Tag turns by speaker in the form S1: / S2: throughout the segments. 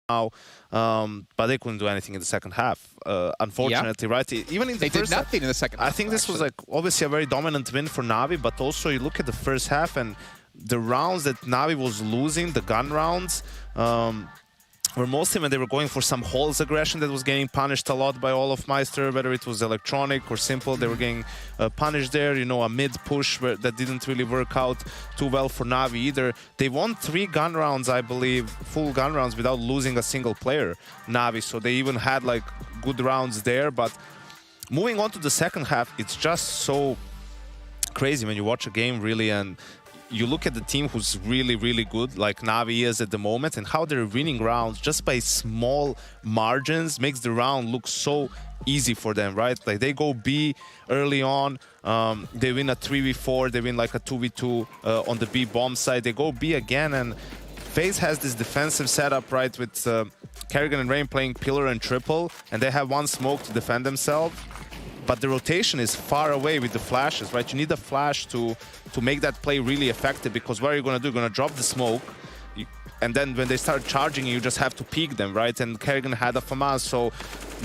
S1: now, but they couldn't do anything in the second half. Unfortunately, right? Even in the
S2: They
S1: first
S2: did nothing in the second half.
S1: I think this was like obviously a very dominant win for Navi, but also you look at the first half and the rounds that Navi was losing, the gun rounds, were mostly when they were going for some holes aggression that was getting punished a lot by all of Meister, whether it was electronic or simple. They were getting punished there. You know, a mid push that didn't really work out too well for Navi either. They won 3 gun rounds, I believe, full gun rounds without losing a single player, Navi. So they even had like good rounds there. But moving on to the second half, it's just so crazy when you watch a game, really, and you look at the team who's really, really good, like Navi is at the moment, and how they're winning rounds just by small margins makes the round look so easy for them, right? Like they go B early on, they win a 3v4, they win like a 2v2 on the B bomb side, they go B again, and Faze has this defensive setup, right, with Kerrigan and Rain playing pillar and triple, and they have one smoke to defend themselves. But the rotation is far away with the flashes, right? You need a flash to make that play really effective, because what are you going to do? You're going to drop the smoke, and then when they start charging you just have to peek them, right? And Kerrigan had a FAMAS, so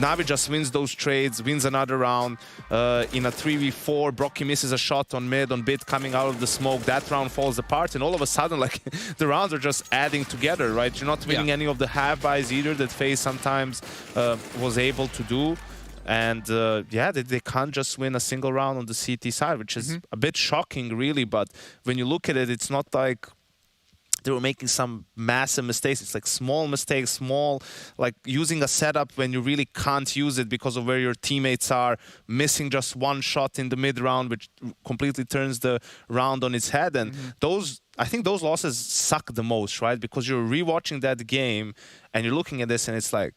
S1: Navi just wins those trades, wins another round. In a 3v4, Brocky misses a shot on mid, on bit coming out of the smoke. That round falls apart, and all of a sudden, like, the rounds are just adding together, right? You're not winning any of the half-buys either that Faze sometimes was able to do. And yeah, they can't just win a single round on the CT side, which is a bit shocking, really. But when you look at it, it's not like they were making some massive mistakes. It's like small mistakes, small, like using a setup when you really can't use it because of where your teammates are, missing just one shot in the mid round, which completely turns the round on its head. And I think those losses suck the most, right? Because you're rewatching that game and you're looking at this and it's like,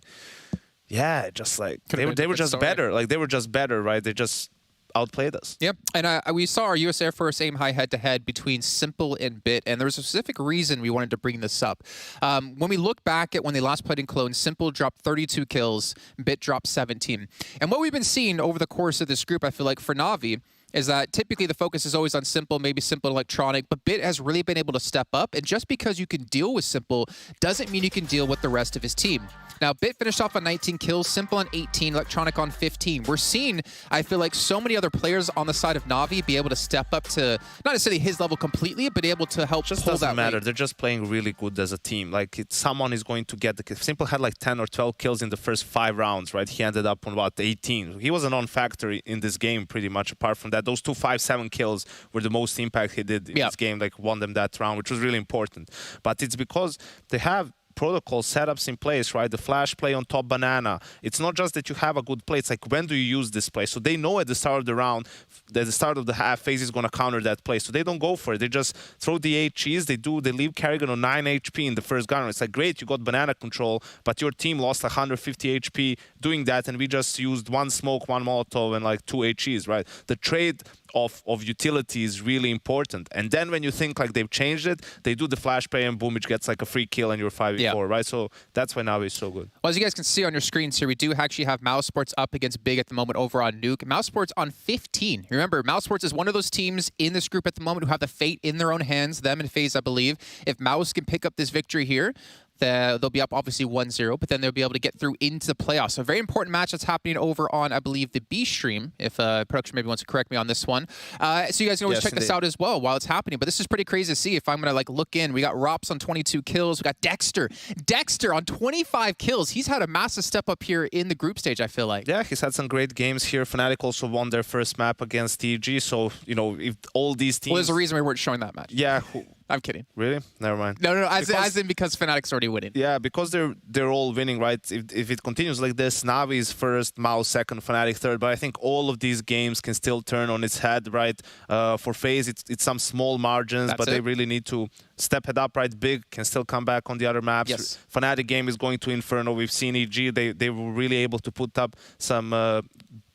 S1: yeah, just like they were just better. Like they were just better, right? They just outplayed us.
S2: Yep, and we saw our US Air Force aim high head-to-head between Simple and Bit, and there was a specific reason we wanted to bring this up. When we look back at when they last played in Cologne, Simple dropped 32 kills, Bit dropped 17. And what we've been seeing over the course of this group, I feel like, for Navi, is that typically the focus is always on Simple, maybe Simple Electronic, but Bit has really been able to step up, and just because you can deal with Simple doesn't mean you can deal with the rest of his team. Now, Bit finished off on 19 kills, Simple on 18, Electronic on 15. We're seeing, I feel like, so many other players on the side of Navi be able to step up to, not necessarily his level completely, but able to help
S1: just
S2: pull that
S1: doesn't matter.
S2: weight.
S1: They're just playing really good as a team. Like, someone is going to get the kill. Simple had like 10 or 12 kills in the first 5 rounds, right? He ended up on, what, 18. He was a non-factor in this game, pretty much. Apart from that, those 2 5-7 kills were the most impact he did in this game, like won them that round, which was really important. But it's because they have protocol setups in place, right? The flash play on top banana. It's not just that you have a good play. It's like, when do you use this play? So they know at the start of the round, at the start of the half, Faze is going to counter that play. So they don't go for it. They just throw the HEs. They leave Kerrigan on 9 HP in the first gun. It's like, great, you got banana control, but your team lost 150 HP doing that, and we just used 1 smoke, 1 Molotov, and like 2 HEs, right? The trade of utility is really important. And then when you think like they've changed it, they do the flash play and boom, it gets like a free kill and you're 5v4, right? So that's why Navi is so good.
S2: Well, as you guys can see on your screens here, we do actually have Mouse Sports up against Big at the moment over on Nuke. Mouse Sports on 15. Remember, Mouse Sports is one of those teams in this group at the moment who have the fate in their own hands, them and Faze, I believe. If Mouse can pick up this victory here, they'll be up obviously 1-0, but then they'll be able to get through into the playoffs. So a very important match that's happening over on, I believe, the B stream, if production maybe wants to correct me on this one. So you guys can always check this out as well while it's happening. But this is pretty crazy to see. If I'm going to like look in, we got Rops on 22 kills. We got Dexter. Dexter on 25 kills. He's had a massive step up here in the group stage, I feel like.
S1: Yeah, he's had some great games here. Fnatic also won their first map against TG. So, you know, if all these teams...
S2: Well, there's a reason we weren't showing that match.
S1: Yeah.
S2: I'm kidding.
S1: Really? Never mind.
S2: No, as in because Fnatic's already winning.
S1: Yeah, because they're all winning, right? If it continues like this, Navi is first, Mouse second, Fnatic third. But I think all of these games can still turn on its head, right? For Faze, it's some small margins, but they really need to step it up, right? Big can still come back on the other maps.
S2: Yes.
S1: Fnatic game is going to Inferno. We've seen EG. They were really able to put up some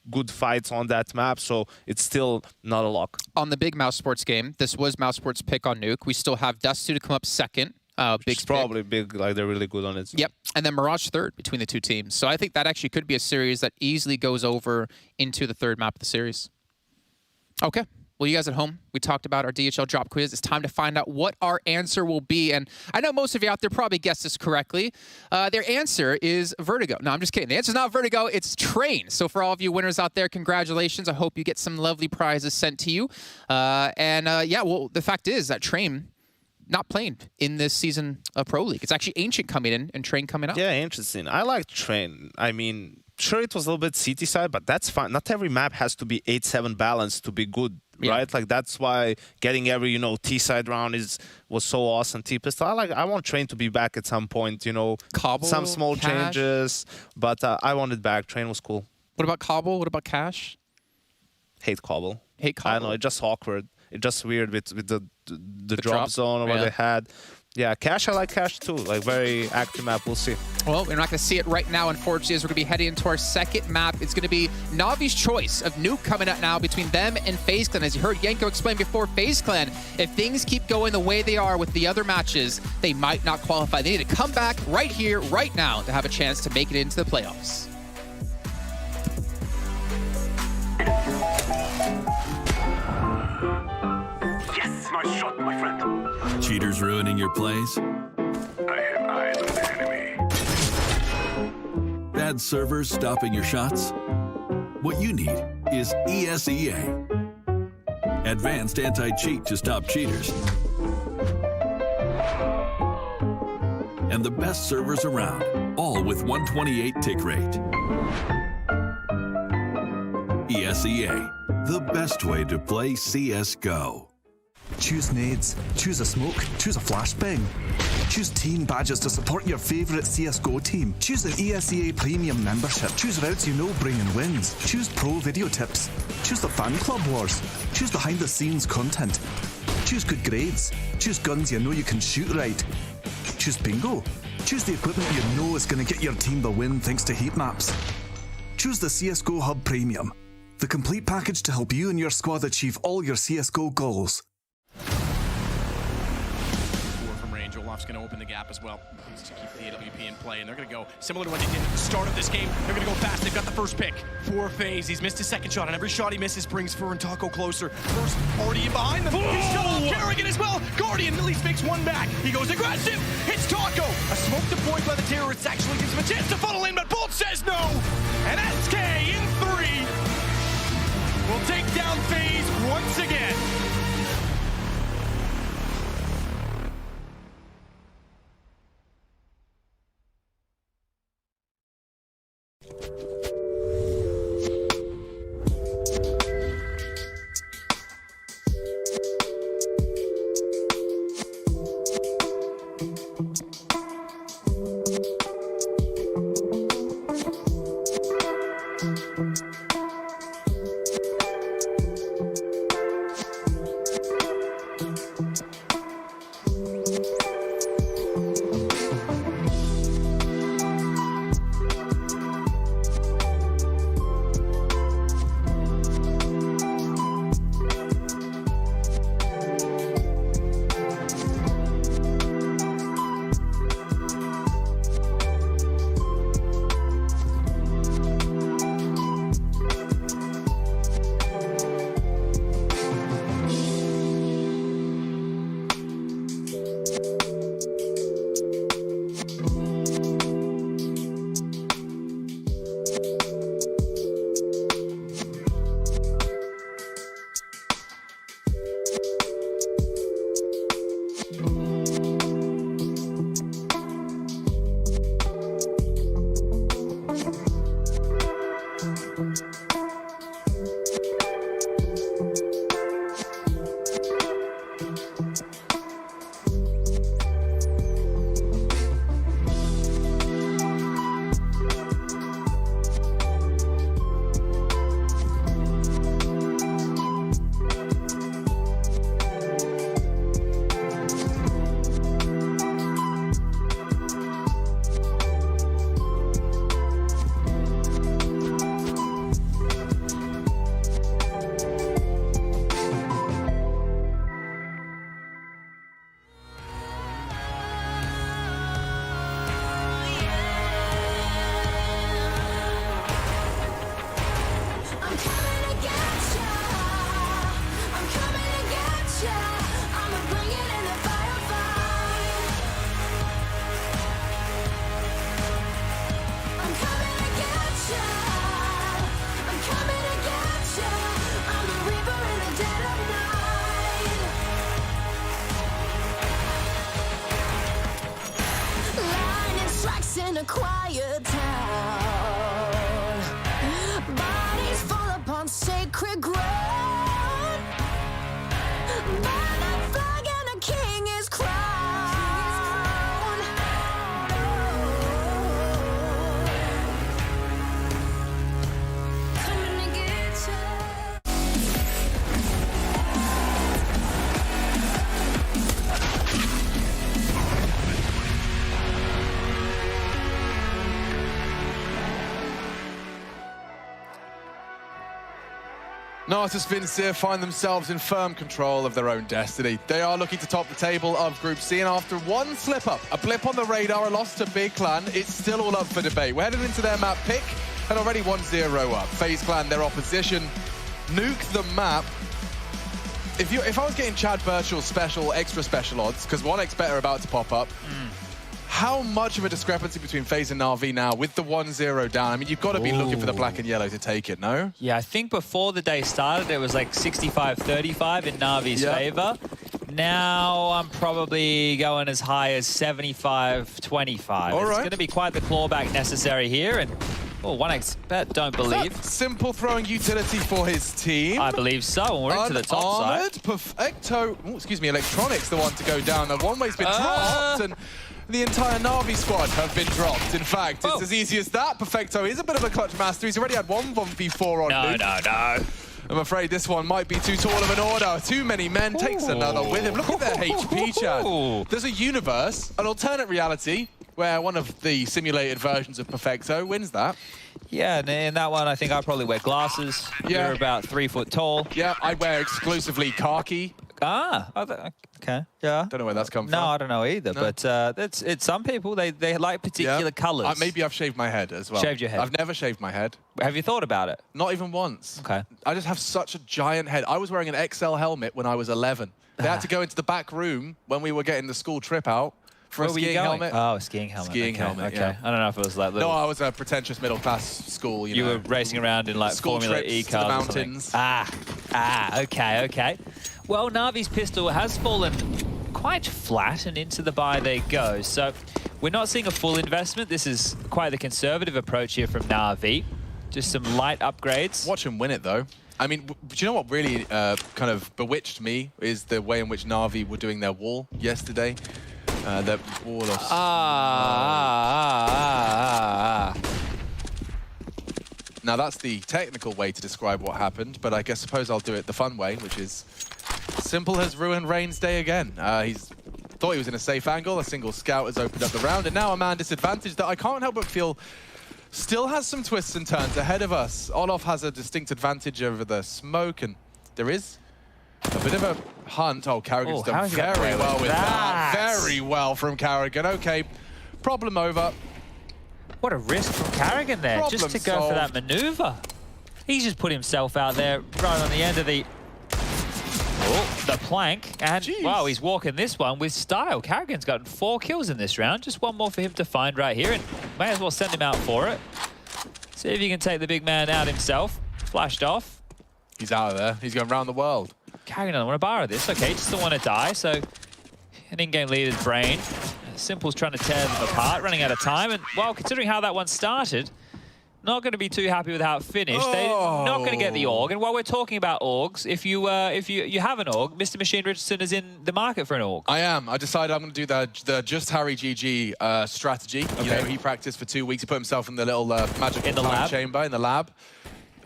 S1: good fights on that map, so it's still not a lock.
S2: On the big Mouse Sports game, this was Mouse Sports' pick on Nuke. We still have Dust2 to come up second. Big's
S1: probably big, like they're really good on it.
S2: Yep, and then Mirage third between the two teams. So I think that actually could be a series that easily goes over into the third map of the series. Okay. Well, you guys at home, we talked about our DHL drop quiz. It's time to find out what our answer will be. And I know most of you out there probably guessed this correctly. Their answer is Vertigo. No, I'm just kidding. The answer is not Vertigo. It's Train. So for all of you winners out there, congratulations. I hope you get some lovely prizes sent to you. Yeah, well, the fact is that Train not playing in this season of Pro League. It's actually Ancient coming in and Train coming out.
S1: Yeah, interesting. I like Train. I mean, sure, it was a little bit CT side, but that's fine. Not every map has to be 8-7 balanced to be good. Right, like that's why getting every T side round was so awesome. T pistol. I want Train to be back at some point.
S2: Cobble,
S1: some small
S2: Cash.
S1: Changes, but I want it back. Train was cool.
S2: What about Cobble? What about Cash?
S1: Hate Cobble.
S2: Hate Cobble.
S1: I know, it's just awkward. It's just weird with the drop zone or what they had. Yeah, Cash, I like Cash too. Like, very active map. We'll see.
S2: Well, we're not going to see it right now, unfortunately, as we're going to be heading into our second map. It's going to be Navi's choice of Nuke coming up now between them and Faze Clan. As you heard Yanko explain before, Faze Clan, if things keep going the way they are with the other matches, they might not qualify. They need to come back right here, right now, to have a chance to make it into the playoffs.
S3: Yes, nice shot, my friend.
S4: Cheaters ruining your plays?
S3: I have eyes on the enemy.
S4: Bad servers stopping your shots? What you need is ESEA. Advanced anti-cheat to stop cheaters. And the best servers around, all with 128 tick rate. ESEA, the best way to play CSGO.
S5: Choose nades, choose a smoke, choose a flashbang. Choose team badges to support your favourite CSGO team. Choose an ESEA Premium membership. Choose routes you know bring in wins. Choose pro video tips. Choose the fan club wars. Choose behind the scenes content. Choose good grades. Choose guns you know you can shoot right. Choose bingo. Choose the equipment you know is going to get your team the win thanks to heat maps. Choose the CSGO Hub Premium, the complete package to help you and your squad achieve all your CSGO goals.
S6: From range, Olaf's going to open the gap as well. Needs to keep the AWP in play, and they're going to go similar to what they did at the start of this game. They're going to go fast. They've got the first pick for Faze. He's missed his second shot, and every shot he misses brings Fur and Taco closer. First, already behind them. He's shut off Kerrigan as well. Guardian at least makes one back. He goes aggressive. It's Taco. A smoke deployed by the terrorists actually gives him a chance to funnel in, but Bolt says no. And SK in 3 will take down Faze once again.
S7: tracks in a quiet town. Bodies fall upon sacred ground. Burn that flag and a king is crowned. Coming to get you.
S8: Natus Vincere find themselves in firm control of their own destiny. They are looking to top the table of Group C, and after one slip-up, a blip on the radar, a loss to Big Clan, it's still all up for debate. We're headed into their map pick, and already 1-0 up. Faze Clan, their opposition, nuke the map. If I was getting Chad Birchall's extra special odds, because 1x better about to pop up, how much of a discrepancy between FaZe and Navi now with the 1-0 down? I mean, you've got to be looking for the black and yellow to take it, no?
S9: Yeah, I think before the day started, it was like 65-35 in Navi's favor. Now I'm probably going as high as 75-25.
S8: All right.
S9: It's going to be quite the clawback necessary here. And 1x bet, don't believe.
S8: Simple throwing utility for his team.
S9: I believe so, and we're into the top side.
S8: Perfecto, Electronics the one to go down. The one-way's been dropped, and the entire Navi squad have been dropped. In fact, it's as easy as that. Perfecto is a bit of a clutch master. He's already had one 1v4 on Luke.
S9: No.
S8: I'm afraid this one might be too tall of an order. Too many men, takes another with him. Look at their HP, Chad. There's a universe, an alternate reality, where one of the simulated versions of Perfecto wins that.
S9: Yeah, and in that one, I think I probably wear glasses.
S8: Yeah.
S9: You're about 3 foot tall.
S8: Yeah, I wear exclusively khaki.
S9: Okay. Yeah.
S8: Don't know where that's come from.
S9: No, I don't know either. No. But it's some people they like particular colours.
S8: Maybe I've shaved my head as well.
S9: Shaved your head?
S8: I've never shaved my head.
S9: Have you thought about it?
S8: Not even once.
S9: Okay.
S8: I just have such a giant head. I was wearing an XL helmet when I was 11. They had to go into the back room when we were getting the school trip out for a skiing helmet.
S9: Oh, a skiing helmet.
S8: Skiing helmet.
S9: Okay.
S8: Yeah.
S9: I don't know if it was like little...
S8: No, I was a pretentious middle class school. You know,
S9: were racing around in like
S8: school
S9: Formula
S8: trips
S9: E
S8: to
S9: cars.
S8: the mountains.
S9: Okay. Well, Navi's pistol has fallen quite flat, and into the buy they go. So we're not seeing a full investment. This is quite the conservative approach here from Navi. Just some light upgrades.
S8: Watch him win it, though. I mean, do you know what really kind of bewitched me is the way in which Navi were doing their wall yesterday. Their wall of... Now, that's the technical way to describe what happened, but I suppose I'll do it the fun way, which is Simple has ruined Rain's day again. He's thought he was in a safe angle. A single scout has opened up the round, and now a man disadvantage that I can't help but feel still has some twists and turns ahead of us. Olof has a distinct advantage over the smoke, and there is a bit of a hunt. Oh, Carrigan's done very well with that. Very well from Carrigan. Okay, problem over.
S9: What a risk from Carrigan there, just to go for that maneuver. He's just put himself out there right on the end of the plank, and wow, he's walking this one with style. Carrigan's gotten 4 kills in this round. Just one more for him to find right here, and may as well send him out for it. See if he can take the big man out himself. Flashed off.
S8: He's out of there. He's going around the world.
S9: Carrigan doesn't want to borrow this. Okay, just don't want to die, so an in-game leader's brain. Simple's trying to tear them apart, running out of time, and well, considering how that one started, not going to be too happy with how it finished. They're not going to get the AUG. And while we're talking about AUGs, if you have an AUG, Mr. Machine Richardson is in the market for an AUG.
S8: I am. I decided I'm going to do the Just Harry GG strategy. Okay. You know, he practiced for 2 weeks. He put himself in the little magical time chamber in the lab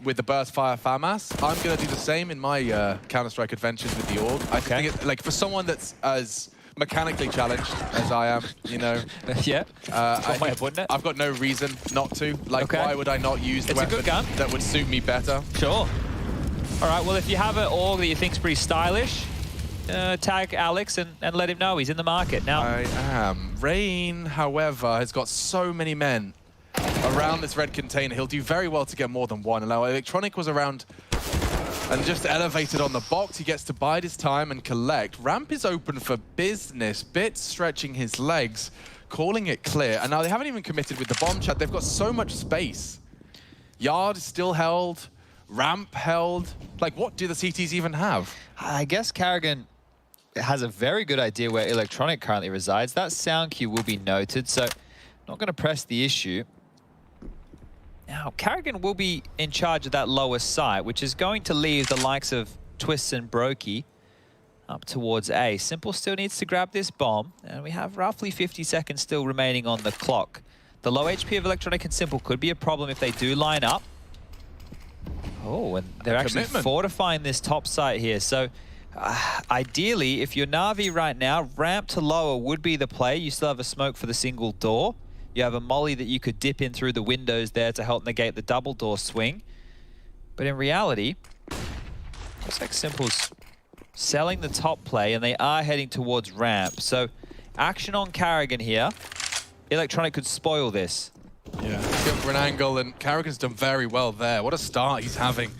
S8: with the burst fire FAMAS. I'm going to do the same in my Counter-Strike adventures with the AUG. I think like for someone that's as mechanically challenged as I am, you know.
S9: Yeah. One way of putting it.
S8: I've got no reason not to. Like, why would I not use the weapon that would suit me better?
S9: Sure. All right, well, if you have an AUG that you think's pretty stylish, tag Alex and let him know he's in the market now.
S8: I am. Rain, however, has got so many men around this red container. He'll do very well to get more than one. And now Electronic was around and just elevated on the box. He gets to bide his time and collect. Ramp is open for business. Bits stretching his legs, calling it clear. And now they haven't even committed with the bomb chat. They've got so much space. Yard is still held. Ramp held. Like, what do the CTs even have?
S9: I guess Carrigan has a very good idea where Electronic currently resides. That sound cue will be noted, so Not going to press the issue. Now, Carrigan will be in charge of that lower site, which is going to leave the likes of Twists and Brokey up towards A. Simple still needs to grab this bomb, and we have roughly 50 seconds still remaining on the clock. The low HP of Electronic and Simple could be a problem if they do line up. Oh, and they're actually fortifying this top site here. So, ideally, if you're Navi right now, ramp to lower would be the play. You still have a smoke for the single door. You have a molly that you could dip in through the windows there to help negate the double door swing. But in reality, looks like Simple's selling the top play, and they are heading towards ramp. So action on Carrigan here. Electronic could spoil this.
S8: Yeah, going for an angle, and Carrigan's done very well there. What a start he's having.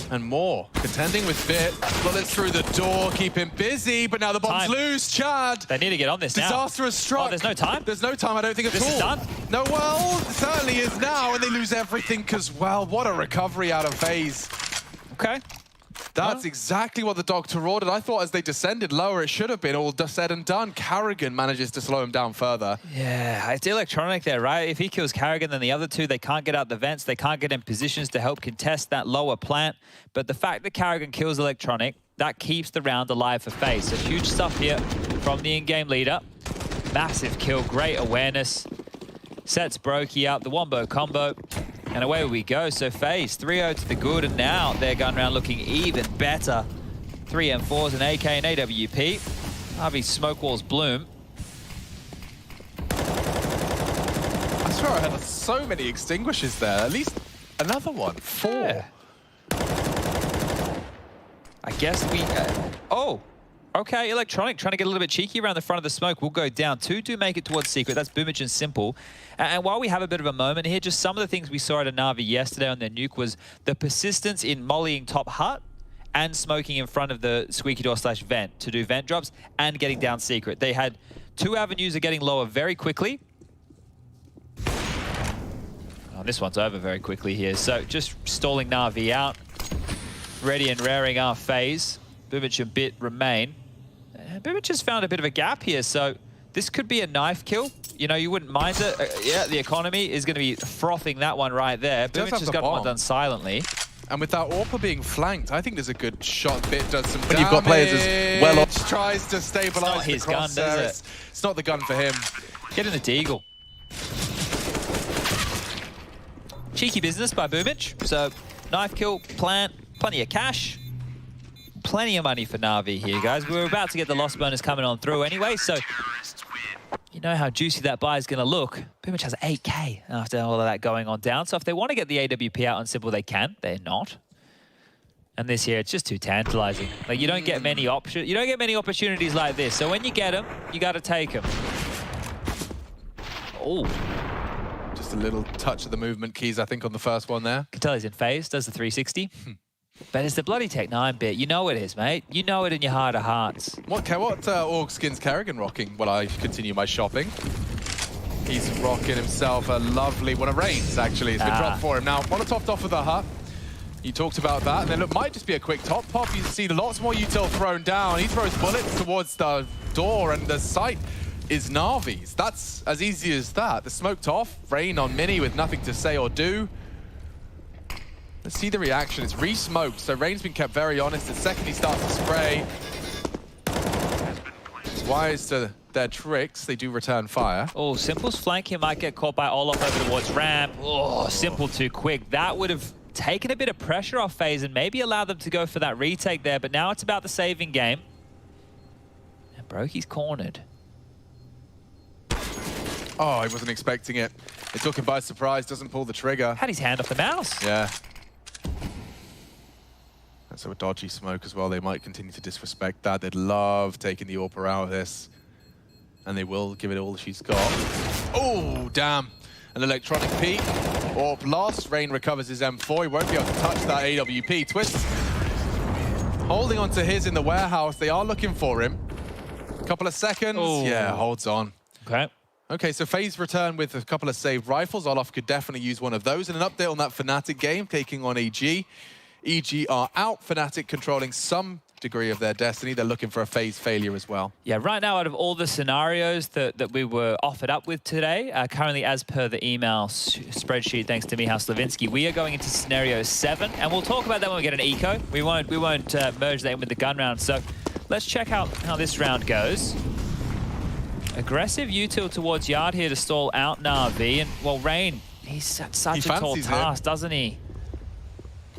S8: And more. Contending with Bit. Bullets through the door, keep him busy, but now the bomb's loose. Chad!
S9: They need to get on this now.
S8: Disaster has struck.
S9: Oh, there's no time?
S8: There's no time, I don't think at all.
S9: This is done?
S8: No, well, it certainly is now, and they lose everything as well. What a recovery out of Faze.
S9: Okay.
S8: That's exactly what the doctor ordered. I thought as they descended lower, it should have been all said and done. Carrigan manages to slow him down further.
S9: Yeah, it's Electronic there, right? If he kills Carrigan, then the other two, they can't get out the vents. They can't get in positions to help contest that lower plant. But the fact that Carrigan kills Electronic, that keeps the round alive for Faze. So huge stuff here from the in-game leader. Massive kill, great awareness. Sets Brokey up, the wombo combo. And away we go. So Faze 3-0 to the good, and now their gun round looking even better. 3 M4s, an AK, and AWP. Navi smoke walls bloom.
S8: I swear I had so many extinguishers there. At least another one. 4.
S9: Yeah. I guess we... oh! Okay, Electronic trying to get a little bit cheeky around the front of the smoke. Will go down. 2 do make it towards Secret. That's Boomich and Simple. And while we have a bit of a moment here, just some of the things we saw at a Navi yesterday on their nuke was the persistence in mollying top hut and smoking in front of the squeaky door / vent to do vent drops and getting down Secret. They had 2 avenues of getting lower very quickly. Oh, this one's over very quickly here. So just stalling Navi out. Ready and raring our Faze. Boomich and Bit remain. Boomich has found a bit of a gap here, so this could be a knife kill. You know, you wouldn't mind it. Yeah, the economy is going to be frothing that one right there. Boomich has got one done silently.
S8: And with that AWPer being flanked, I think there's a good shot. Bit does some damage.
S5: When you've got players as well off.
S8: Tries to stabilize
S9: his gun, does it?
S8: It's not the gun for him.
S9: Get in the deagle. Cheeky business by Boomich. So, knife kill, plant, plenty of cash. Plenty of money for Navi here, guys. We're about to get the loss bonus coming on through anyway, so you know how juicy that buy is going to look. Boomich has 8K after all of that going on down, so if they want to get the AWP out on Simple, they can. They're not. And this here, it's just too tantalizing. Like, you don't get many options. You don't get many opportunities like this, so when you get them, you got to take them. Oh.
S8: Just a little touch of the movement keys, I think, on the first one there.
S9: Can tell he's in Faze, does the 360. But it's the bloody Tech 9 bit. You know it is, mate. You know it in your heart of hearts.
S8: What org skins Carrigan rocking while I continue my shopping? He's rocking himself a lovely one of Reigns, actually. It's been dropped for him. Now, Molotov off of the hut. You talked about that. And then it might just be a quick top pop. You see lots more util thrown down. He throws bullets towards the door, and the site is Navi's. That's as easy as that. The smoked off. Rain on Mini with nothing to say or do. Let's see the reaction. It's re-smoked, so Rain's been kept very honest. The second he starts to spray, it's wise to their tricks. They do return fire.
S9: Oh, Simple's flank here might get caught by Olaf over towards ramp. Oh, Simple too quick. That would have taken a bit of pressure off Faze and maybe allowed them to go for that retake there, but now it's about the saving game. And Brokey's cornered.
S8: Oh, he wasn't expecting it. It took him by surprise, doesn't pull the trigger.
S9: Had his hand off the mouse.
S8: Yeah. So a dodgy smoke as well. They might continue to disrespect that. They'd love taking the AWPer out of this. And they will give it all she's got. Oh, damn. An electronic peek. AWP lost. Rain recovers his M4. He won't be able to touch that AWP. Twist holding on to his in the warehouse. They are looking for him. Couple of seconds.
S9: Ooh.
S8: Yeah, holds on.
S9: Okay.
S8: Okay, so Faze returned with a couple of saved rifles. Olaf could definitely use one of those. And an update on that Fnatic game, taking on EG. EG are out. Fnatic controlling some degree of their destiny. They're looking for a Faze failure as well.
S9: Yeah, right now, out of all the scenarios that we were offered up with today, currently as per the email spreadsheet, thanks to Michał Slavinsky, we are going into scenario 7, and we'll talk about that when we get an eco. We won't merge that in with the gun round. So let's check out how this round goes. Aggressive util towards Yard here to stall out Navi, and well, Rain, he's at such a tall task, doesn't he?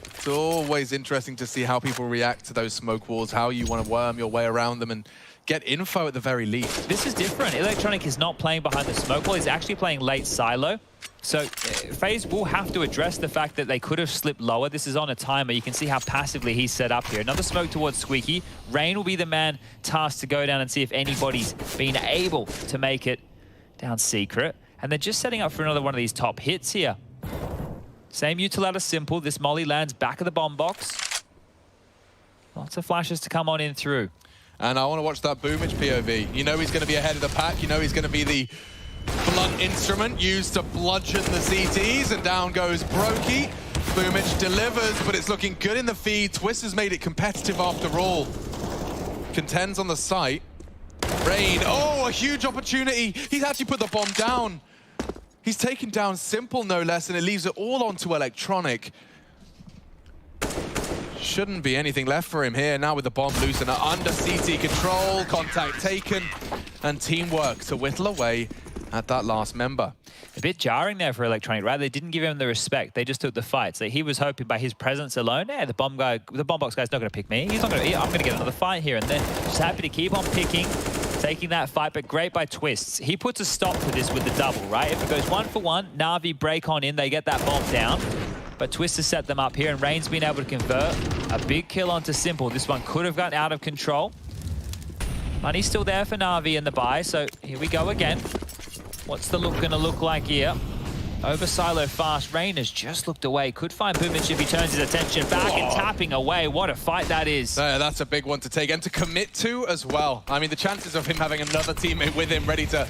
S8: It's always interesting to see how people react to those smoke walls, how you want to worm your way around them and get info at the very least.
S9: This is different. Electronic is not playing behind the smoke wall. He's actually playing late silo. So FaZe will have to address the fact that they could have slipped lower. This is on a timer. You can see how passively he's set up here. Another smoke towards Squeaky. Rain will be the man tasked to go down and see if anybody's been able to make it down secret. And they're just setting up for another one of these top hits here. Same util out of Simple. This molly lands back of the bomb box. Lots of flashes to come on in through.
S8: And I want to watch that Boomage POV. You know he's going to be ahead of the pack. You know he's going to be the blunt instrument used to bludgeon the CTs. And down goes Brokey. Boomage delivers, but it's looking good in the feed. Twist has made it competitive after all. Contends on the site. Rain, oh, a huge opportunity. He's actually put the bomb down. He's taken down Simple, no less, and it leaves it all onto Electronic. Shouldn't be anything left for him here. Now with the bomb loose and under CT control, contact taken, and teamwork to whittle away at that last member.
S9: A bit jarring there for Electronic, right? They didn't give him the respect. They just took the fight. So he was hoping by his presence alone, yeah, the bomb box guy's not going to pick me. He's not going to. I'm going to get another fight here, and then just happy to keep on picking. Taking that fight, but great by Twists. He puts a stop to this with the double, right? If it goes 1 for 1, Navi break on in, they get that bomb down. But Twist has set them up here, and Rain's been able to convert a big kill onto Simple. This one could have gotten out of control. Money's still there for Navi in the buy, so here we go again. What's the look going to look like here? Over silo fast. Rain has just looked away. Could find Boomage if he turns his attention back and tapping away. What a fight that is.
S8: That's a big one to take and to commit to as well. I mean, the chances of him having another teammate with him ready to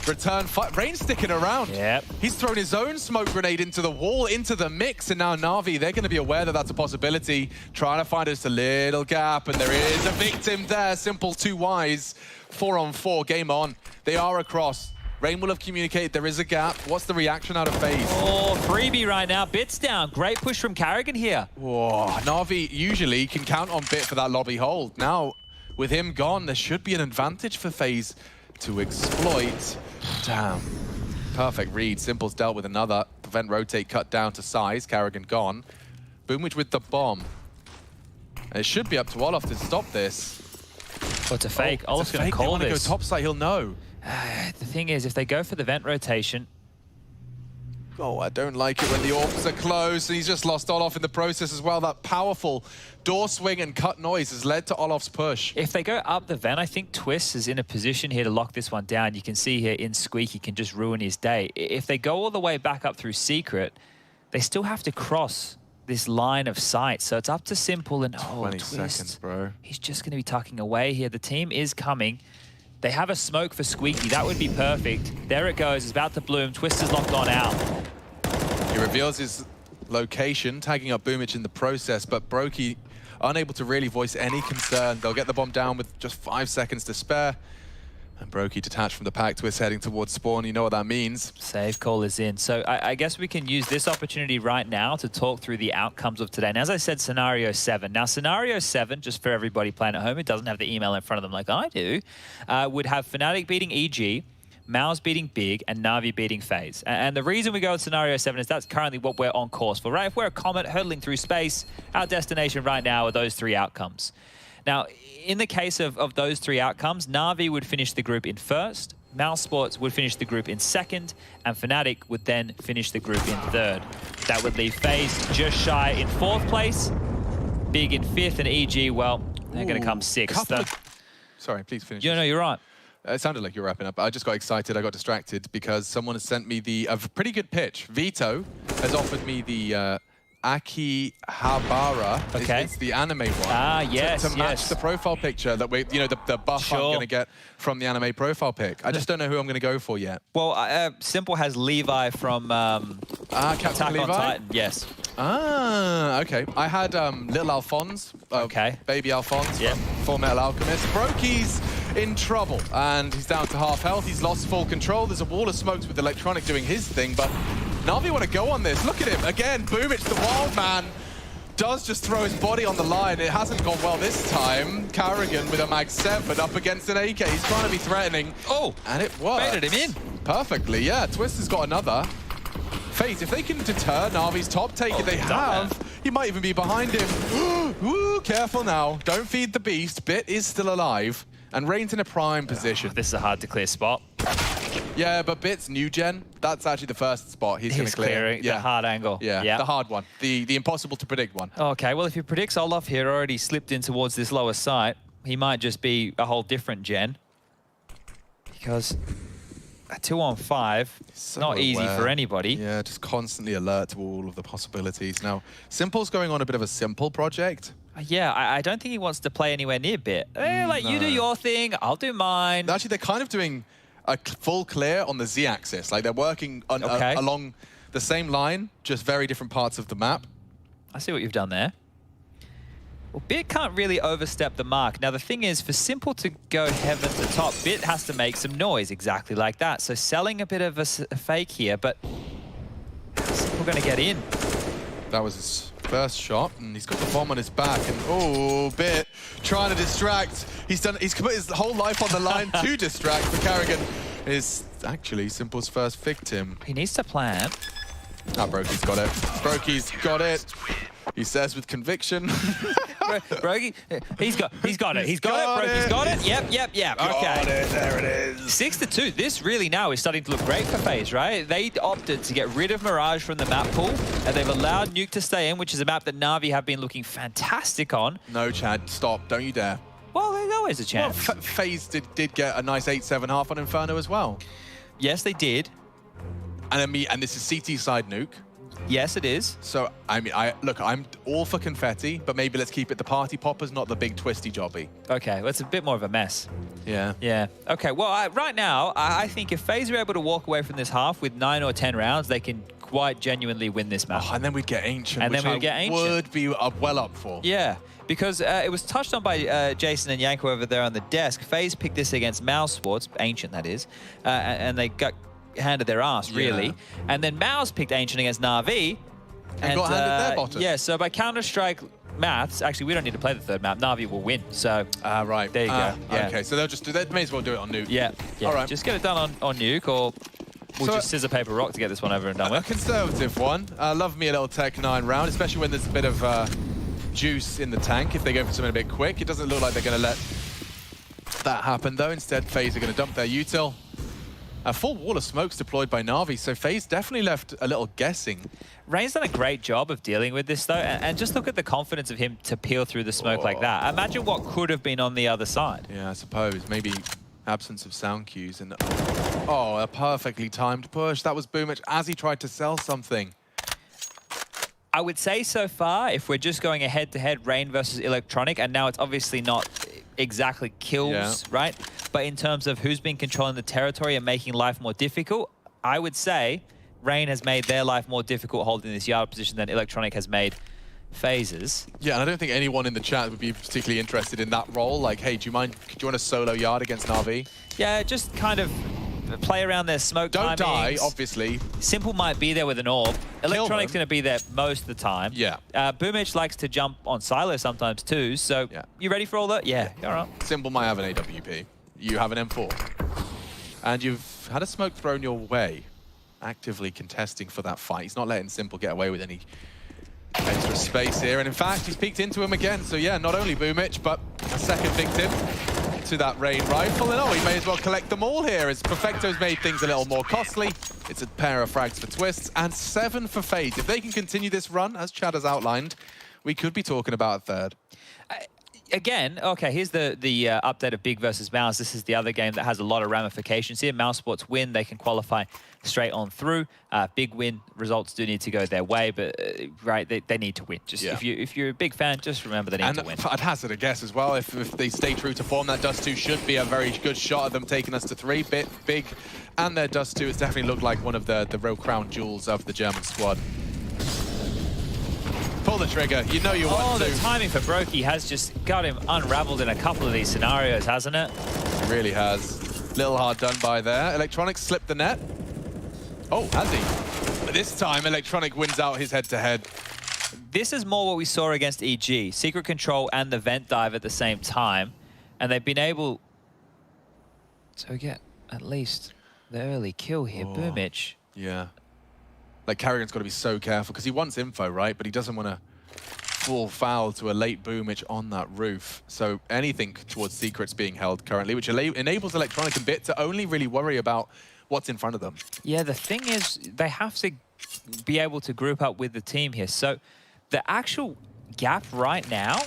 S8: return fight. Rain's sticking around.
S9: Yep.
S8: He's thrown his own smoke grenade into the wall, into the mix, and now Navi, they're going to be aware that that's a possibility. Trying to find just a little gap, and there is a victim there. Simple, too wise. 4-on-4, game on. They are across. Rain will have communicated there is a gap. What's the reaction out of FaZe?
S9: Oh, freebie right now. Bit's down. Great push from Carrigan here.
S8: Whoa, Navi usually can count on Bit for that lobby hold. Now, with him gone, there should be an advantage for FaZe to exploit. Damn. Perfect read. Simple's dealt with another. Prevent rotate cut down to size. Carrigan gone. Boomage with the bomb. And it should be up to Olof to stop this.
S9: Oh, it's a fake. Olaf's going to call this.
S8: They want to go topside, he'll know.
S9: The thing is, if they go for the vent rotation...
S8: Oh, I don't like it when the AWPs are close, and he's just lost Olof in the process as well. That powerful door swing and cut noise has led to Olof's push.
S9: If they go up the vent, I think Twist is in a position here to lock this one down. You can see here in Squeaky can just ruin his day. If they go all the way back up through Secret, they still have to cross this line of sight. So it's up to Simple and
S8: 20
S9: Twist.
S8: seconds, bro.
S9: He's just going to be tucking away here. The team is coming. They have a smoke for Squeaky. That would be perfect. There it goes. It's about to bloom. Twist is locked on out.
S8: He reveals his location, tagging up Boomage in the process, but Brokey unable to really voice any concern. They'll get the bomb down with just 5 seconds to spare. And Brokey detached from the pack, Twist heading towards spawn. You know what that means.
S9: Save call is in. So I guess we can use this opportunity right now to talk through the outcomes of today. And as I said, scenario 7. Now, scenario 7, just for everybody playing at home who doesn't have the email in front of them like I do, would have Fnatic beating EG, Maus beating Big, and Navi beating FaZe. And the reason we go with scenario 7 is that's currently what we're on course for, right? If we're a comet hurtling through space, our destination right now are those 3 outcomes. Now, in the case of those 3 outcomes, Navi would finish the group in first, Mouse Sports would finish the group in second, and Fnatic would then finish the group in third. That would leave FaZe just shy in 4th place, Big in 5th, and EG, well, they're going to come 6th.
S8: Sorry, please finish.
S9: No, you're right.
S8: It sounded like you were wrapping up. I just got excited. I got distracted because someone has sent me a pretty good pitch. Vito has offered me the Akihabara.
S9: Okay.
S8: It's the anime one.
S9: Ah, yes,
S8: to match the profile picture that we, the buff I'm going to get from the anime profile pic. I just don't know who I'm going to go for yet.
S9: Well, Simple has Levi from
S8: Captain
S9: Attack
S8: Levi?
S9: on Titan. Yes.
S8: Ah, okay. I had Little Alphonse.
S9: Okay.
S8: Baby Alphonse.
S9: Yep.
S8: Full Metal Alchemist. Brokey's in trouble, and he's down to half health. He's lost full control. There's a wall of smokes with Electronic doing his thing, but Navi want to go on this. Look at him. Again, Boomich, the wild man, does just throw his body on the line. It hasn't gone well this time. Carrigan with a Mag 7 up against an AK. He's trying to be threatening.
S2: Oh,
S8: and it works.
S2: baited him in.
S8: Perfectly, yeah. Twist has got another. Faze, if they can deter Navi's top take, they have, he might even be behind him. Ooh, careful now. Don't feed the beast. Bit is still alive, and Rain's in a prime position.
S9: This is a hard to clear spot.
S8: Yeah, but Bit's new gen. That's actually the first spot he's going to clear.
S9: Clearing the hard angle.
S8: Yeah, the hard one. The impossible to predict one.
S9: Okay, well, if he predicts Olaf here already slipped in towards this lower site, he might just be a whole different gen. Because a 2-on-5,
S8: So
S9: not easy
S8: aware.
S9: for anybody.
S8: Yeah, just constantly alert to all of the possibilities. Now, Simple's going on a bit of a simple project.
S9: Yeah, I don't think he wants to play anywhere near Bit. Like, you do your thing, I'll do mine.
S8: Actually, they're kind of doing a full clear on the Z-axis. Like, they're working on, along the same line, just very different parts of the map.
S9: I see what you've done there. Well, Bit can't really overstep the mark. Now, the thing is, for Simple to go heaven to top, Bit has to make some noise exactly like that. So selling a bit of a fake here, but Simple going to get in.
S8: That was his first shot, and he's got the bomb on his back, and oh, Bit trying to distract. He's put his whole life on the line to distract, but Carrigan is actually Simple's first victim.
S9: He needs to plan.
S8: Ah, Brokey's got it. Brokey's got it. He says with conviction.
S9: Brokey, he's got it. He's got it. Brokey's got it. Yep. Okay.
S8: Got it. There it is.
S9: 6-2. This really now is starting to look great for Faze, right? They opted to get rid of Mirage from the map pool, and they've allowed Nuke to stay in, which is a map that Navi have been looking fantastic on.
S8: No, Chad, stop. Don't you dare.
S9: Well, there's always a chance.
S8: Well, Faze did get a nice 8-7 half on Inferno as well.
S9: Yes, they did.
S8: And this is CT side Nuke.
S9: Yes, it is.
S8: So, I mean, look, I'm all for confetti, but maybe let's keep it the party poppers, not the big twisty jobby.
S9: Okay, well, it's a bit more of a mess.
S8: Yeah.
S9: Yeah. Okay, well, right now, I think if FaZe are able to walk away from this half with 9 or 10 rounds, they can quite genuinely win this map.
S8: Oh, and then we'd get Ancient,
S9: And
S8: which
S9: then we'd get Ancient.
S8: would be well up for.
S9: Yeah, because it was touched on by Jason and Yanko over there on the desk. FaZe picked this against Mouse Sports, Ancient that is, and they got handed their ass, really. And then Mouse picked Ancient against Navi.
S8: And got handed their bottom.
S9: Yeah, so by Counter-Strike maths, actually, we don't need to play the third map. Navi will win, so
S8: right.
S9: there you go. Yeah.
S8: Okay, so they may as well do it on Nuke.
S9: Yeah.
S8: All right.
S9: Just get it done on Nuke, or we'll just scissor, paper, rock to get this one over and done
S8: A
S9: with.
S8: conservative one. Love me a little Tech 9 round, especially when there's a bit of juice in the tank. If they go for something a bit quick, it doesn't look like they're going to let that happen, though. Instead, FaZe are going to dump their util. A full wall of smokes deployed by Navi, so FaZe definitely left a little guessing.
S9: Rain's done a great job of dealing with this, though, and just look at the confidence of him to peel through the smoke like that. Imagine what could have been on the other side.
S8: Yeah, I suppose. Maybe absence of sound cues. And oh, a perfectly timed push. That was Boomich as he tried to sell something.
S9: I would say so far, if we're just going a head-to-head, Rain versus Electronic, and now it's obviously not exactly kills, right? But in terms of who's been controlling the territory and making life more difficult, I would say Rain has made their life more difficult holding this yard position than Electronic has made FaZe's.
S8: Yeah, and I don't think anyone in the chat would be particularly interested in that role. Like, hey, do you want a solo yard against Navi?
S9: Yeah, just kind of play around their smoke
S8: Don't
S9: timings.
S8: die, obviously.
S9: Simple might be there with an orb. Electronic's going to be there most of the time.
S8: Yeah.
S9: Boomich likes to jump on Silo sometimes too, so you ready for all that? Yeah, all right.
S8: Simple might have an AWP. You have an M4. And you've had a smoke thrown your way, actively contesting for that fight. He's not letting Simple get away with any extra space here. And in fact, he's peeked into him again. So yeah, not only Boomich, but a second victim to that Rain rifle. And oh, he may as well collect them all here, as Perfecto's made things a little more costly. It's a pair of frags for Twists and 7 for Faze. If they can continue this run, as Chad has outlined, we could be talking about a third.
S9: Again, okay, here's the update of Big versus Mouse. This is the other game that has a lot of ramifications here. Mouse Sports win, they can qualify straight on through. Big win, results do need to go their way, but right, they need to win. Just if you're a big fan, just remember they need to win.
S8: I'd hazard a guess as well, if they stay true to form, that Dust 2 should be a very good shot at them taking us to 3. Big, and their Dust 2 has definitely looked like one of the real crown jewels of the German squad. Pull the trigger. You know you want to.
S9: The timing for Brokey has just got him unraveled in a couple of these scenarios, hasn't it?
S8: It really has. Little hard done by there. Electronic slipped the net. Oh, has he? But this time, Electronic wins out his head-to-head.
S9: This is more what we saw against EG. Secret Control and the Vent Dive at the same time. And they've been able to get at least the early kill here. Boomich.
S8: Yeah. Like, Carrigan's got to be so careful because he wants info, right? But he doesn't want to fall foul to a late Boomich on that roof. So anything towards Secret's being held currently, which enables Electronic a bit to only really worry about what's in front of them.
S9: Yeah, the thing is, they have to be able to group up with the team here. So the actual gap right now,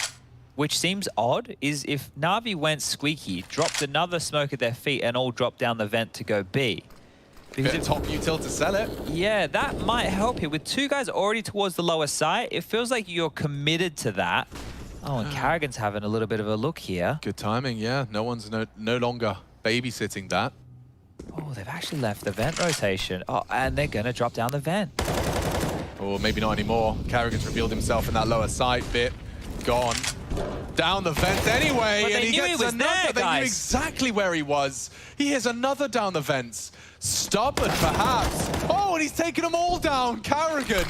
S9: which seems odd, is if Navi went squeaky, dropped another smoke at their feet, and all dropped down the vent to go B.
S8: Because it's top util to sell it.
S9: Yeah, that might help here. With two guys already towards the lower side, it feels like you're committed to that. Oh, and Carrigan's having a little bit of a look here.
S8: Good timing, yeah. No one's no longer babysitting that.
S9: Oh, they've actually left the vent rotation. Oh, and they're going to drop down the vent.
S8: Or maybe not anymore. Carrigan's revealed himself in that lower side bit. Gone. Down the vent anyway.
S9: But
S8: and
S9: they
S8: he
S9: knew
S8: gets
S9: he was
S8: another.
S9: there,
S8: They
S9: guys.
S8: knew exactly where he was. He hears another down the vents. Stubborn, perhaps. Oh, and he's taken them all down. Carrigan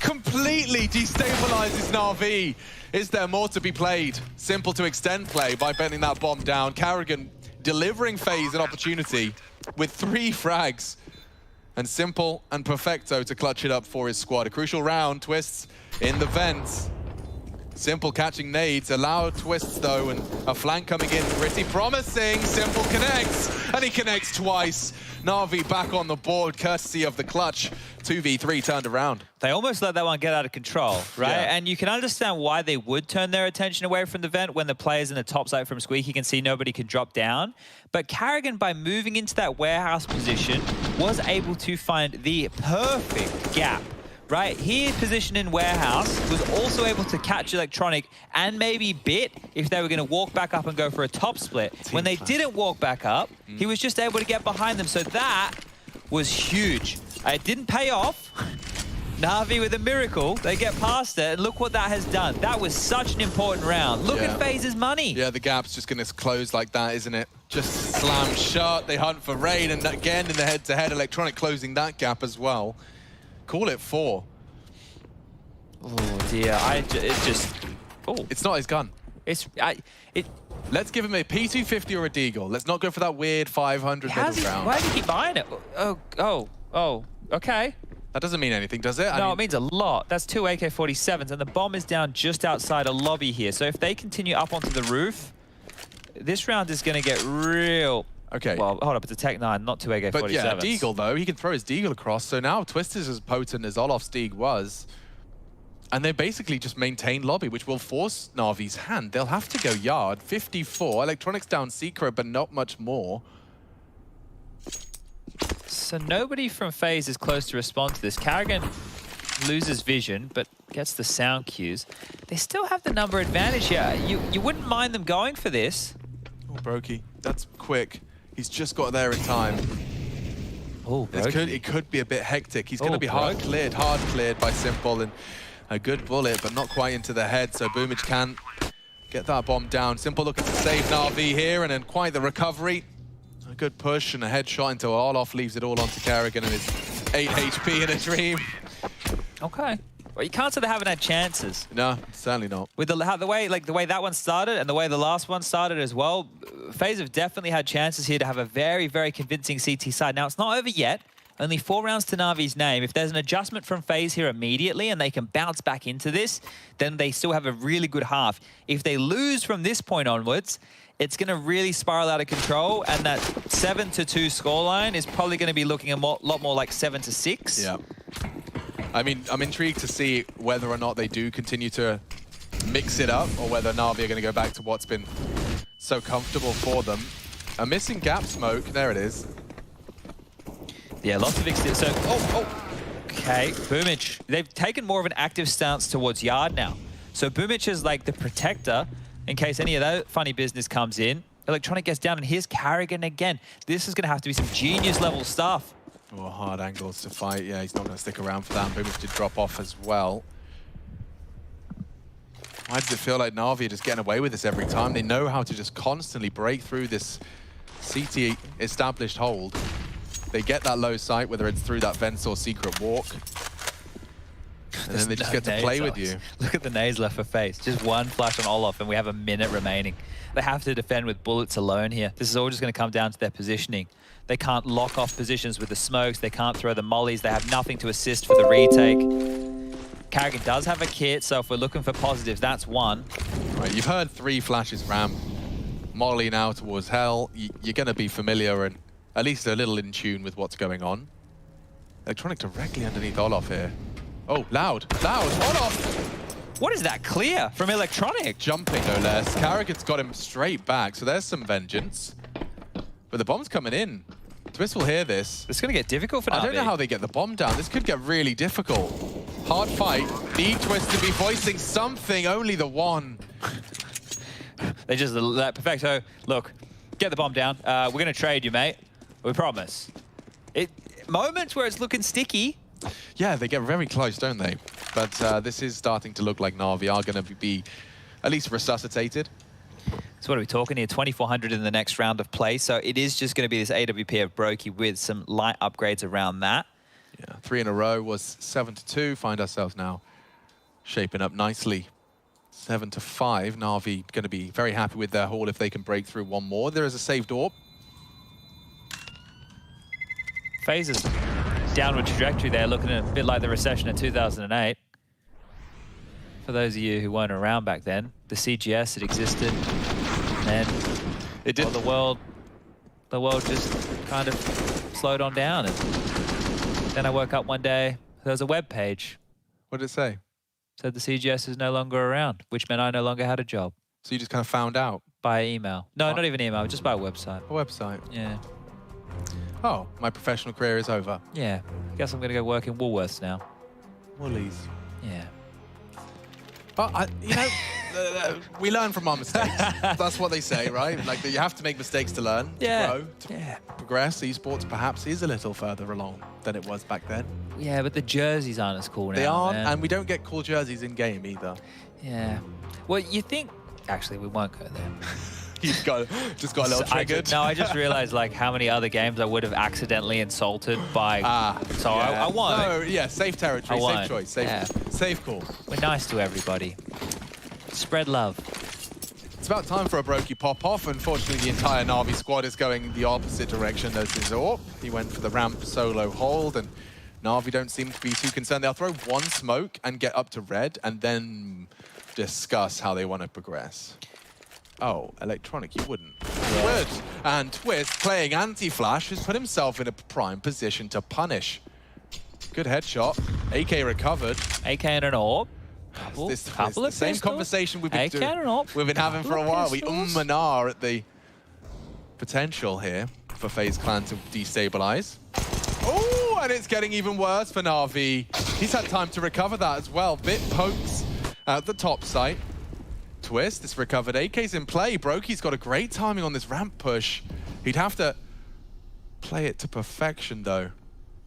S8: completely destabilizes Na'Vi. Is there more to be played? Simple to extend play by bending that bomb down. Carrigan delivering Faze an opportunity with 3 frags. And Simple and Perfecto to clutch it up for his squad. A crucial round, Twists in the vents. Simple catching nades, allow Twists though, and a flank coming in, pretty promising. Simple connects, and he connects twice. Na'Vi back on the board, courtesy of the clutch. 2v3 turned around.
S9: They almost let that one get out of control, right?
S8: Yeah.
S9: And you can understand why they would turn their attention away from the vent when the players in the top side from Squeaky can see nobody can drop down. But Carrigan, by moving into that warehouse position, was able to find the perfect gap. Right, here positioned in warehouse, was also able to catch Electronic and maybe Bit if they were going to walk back up and go for a top split. When they didn't walk back up, he was just able to get behind them. So that was huge. It didn't pay off. Na'Vi with a miracle, they get past it, and look what that has done. That was such an important round. Look at Faze's money.
S8: Yeah, the gap's just going to close like that, isn't it? Just slam shut, they hunt for raid, and again in the head-to-head, Electronic closing that gap as well. Call it 4.
S9: Oh dear,
S8: It's not his gun. Let's give him a P250 or a Deagle. Let's not go for that weird 500 middle round.
S9: Why does he keep buying it? Oh, okay.
S8: That doesn't mean anything, does it?
S9: No, it means a lot. That's 2 AK-47s, and the bomb is down just outside a lobby here. So if they continue up onto the roof, this round is going to get real.
S8: Okay.
S9: Well, hold up, it's a Tech 9, not 2 AK-47s.
S8: But yeah, Deagle, though, he can throw his Deagle across. So now Twist is as potent as Olof's Deagle was. And they basically just maintain lobby, which will force Na'Vi's hand. They'll have to go yard. 54. Electronics down Secret, but not much more.
S9: So nobody from Faze is close to respond to this. Carrigan loses vision, but gets the sound cues. They still have the number advantage here. You wouldn't mind them going for this.
S8: Oh, Brokey. That's quick. He's just got there in time.
S9: Oh,
S8: It could be a bit hectic. He's going to be hard cleared by Simple, and a good bullet, but not quite into the head, so Boomich can get that bomb down. Simple looking to save Na'Vi here, and then quite the recovery. A good push and a headshot into Olof, leaves it all onto Carrigan and his 8 HP in a dream.
S9: Okay. Well, you can't say they haven't had chances.
S8: No, certainly not.
S9: With the way that one started and the way the last one started as well, FaZe have definitely had chances here to have a very, very convincing CT side. Now, it's not over yet. Only 4 rounds to Navi's name. If there's an adjustment from FaZe here immediately and they can bounce back into this, then they still have a really good half. If they lose from this point onwards, it's going to really spiral out of control, and that 7-2 scoreline is probably going to be looking a lot more like 7-6.
S8: Yeah. I mean, I'm intrigued to see whether or not they do continue to mix it up, or whether Na'Vi are going to go back to what's been so comfortable for them. A missing gap smoke. There it is.
S9: Yeah, lots of so okay, Boomich. They've taken more of an active stance towards yard now. So Boomich is like the protector in case any of that funny business comes in. Electronic gets down, and here's Carrigan again. This is going to have to be some genius level stuff.
S8: Oh, hard angles to fight. Yeah, he's not going to stick around for that. Boomich did drop off as well. Why does it feel like Navi are just getting away with this every time? They know how to just constantly break through this CT established hold. They get that low sight, whether it's through that vents or secret walk. And then they just get to play with you.
S9: Look at the nades left for Faze. Just one flash on Olaf, and we have a minute remaining. They have to defend with bullets alone here. This is all just going to come down to their positioning. They can't lock off positions with the smokes. They can't throw the mollies. They have nothing to assist for the retake. Karrigan does have a kit, so if we're looking for positives, that's one.
S8: Right, you've heard 3 flashes ramp. Molly now towards Hell. You're going to be familiar and at least a little in tune with what's going on. Electronic directly underneath Olaf here. Oh, loud, Olaf!
S9: What is that clear from Electronic?
S8: Jumping, no less. Karrigan's got him straight back, so there's some vengeance. But the bomb's coming in. Twist will hear this.
S9: It's going to get difficult for Navi.
S8: I don't know how they get the bomb down. This could get really difficult. Hard fight. Need Twist to be voicing something, only the one.
S9: They just let Perfecto, look, get the bomb down. We're going to trade you, mate. We promise. Moments where it's looking sticky.
S8: Yeah, they get very close, don't they? But this is starting to look like Navi are going to be at least resuscitated.
S9: So what are we talking here? 2,400 in the next round of play. So it is just going to be this AWP of Brokey with some light upgrades around that.
S8: Yeah, 3 in a row was 7-2. Find ourselves now shaping up nicely. 7-5. Navi going to be very happy with their haul if they can break through one more. There is a saved AWP.
S9: Faze's downward trajectory there, looking a bit like the recession in 2008. For those of you who weren't around back then, the CGS had existed, and
S8: it did.
S9: Well, the world just kind of slowed on down. And then I woke up one day, there was a web page.
S8: What did it say?
S9: Said the CGS is no longer around, which meant I no longer had a job.
S8: So you just kind of found out?
S9: By email. No, not even email, just by a website.
S8: A website?
S9: Yeah.
S8: Oh, my professional career is over.
S9: Yeah. Guess I'm going to go work in Woolworths now.
S8: Woolies.
S9: Yeah.
S8: But, you know, we learn from our mistakes. That's what they say, right? Like, you have to make mistakes to learn, to grow, to progress. Esports perhaps is a little further along than it was back then.
S9: Yeah, but the jerseys aren't as cool now.
S8: They aren't,
S9: man.
S8: and we don't get cool jerseys in-game either.
S9: Yeah. Well, you think... Actually, we won't go there.
S8: He's just got a little triggered.
S9: I just realized like how many other games I would have accidentally insulted by. So
S8: yeah.
S9: I won't.
S8: No, yeah, safe territory, safe choice, safe call.
S9: We're nice to everybody. Spread love.
S8: It's about time for a Brokey pop-off. Unfortunately, the entire Navi squad is going the opposite direction as his AWP. He went for the ramp solo hold, and Navi don't seem to be too concerned. They'll throw one smoke and get up to red, and then discuss how they want to progress. Oh, Electronic, you wouldn't. You would. And Twist, playing anti-flash, has put himself in a prime position to punish. Good headshot. AK recovered.
S9: AK and an AWP.
S8: Couple of same conversation we've been having for a while. We and ah at the potential here for FaZe Clan to destabilize. Oh, and it's getting even worse for Navi. He's had time to recover that as well. Bit pokes at the top site. Twist, this recovered AK's in play. Brokey's got a great timing on this ramp push. He'd have to play it to perfection, though.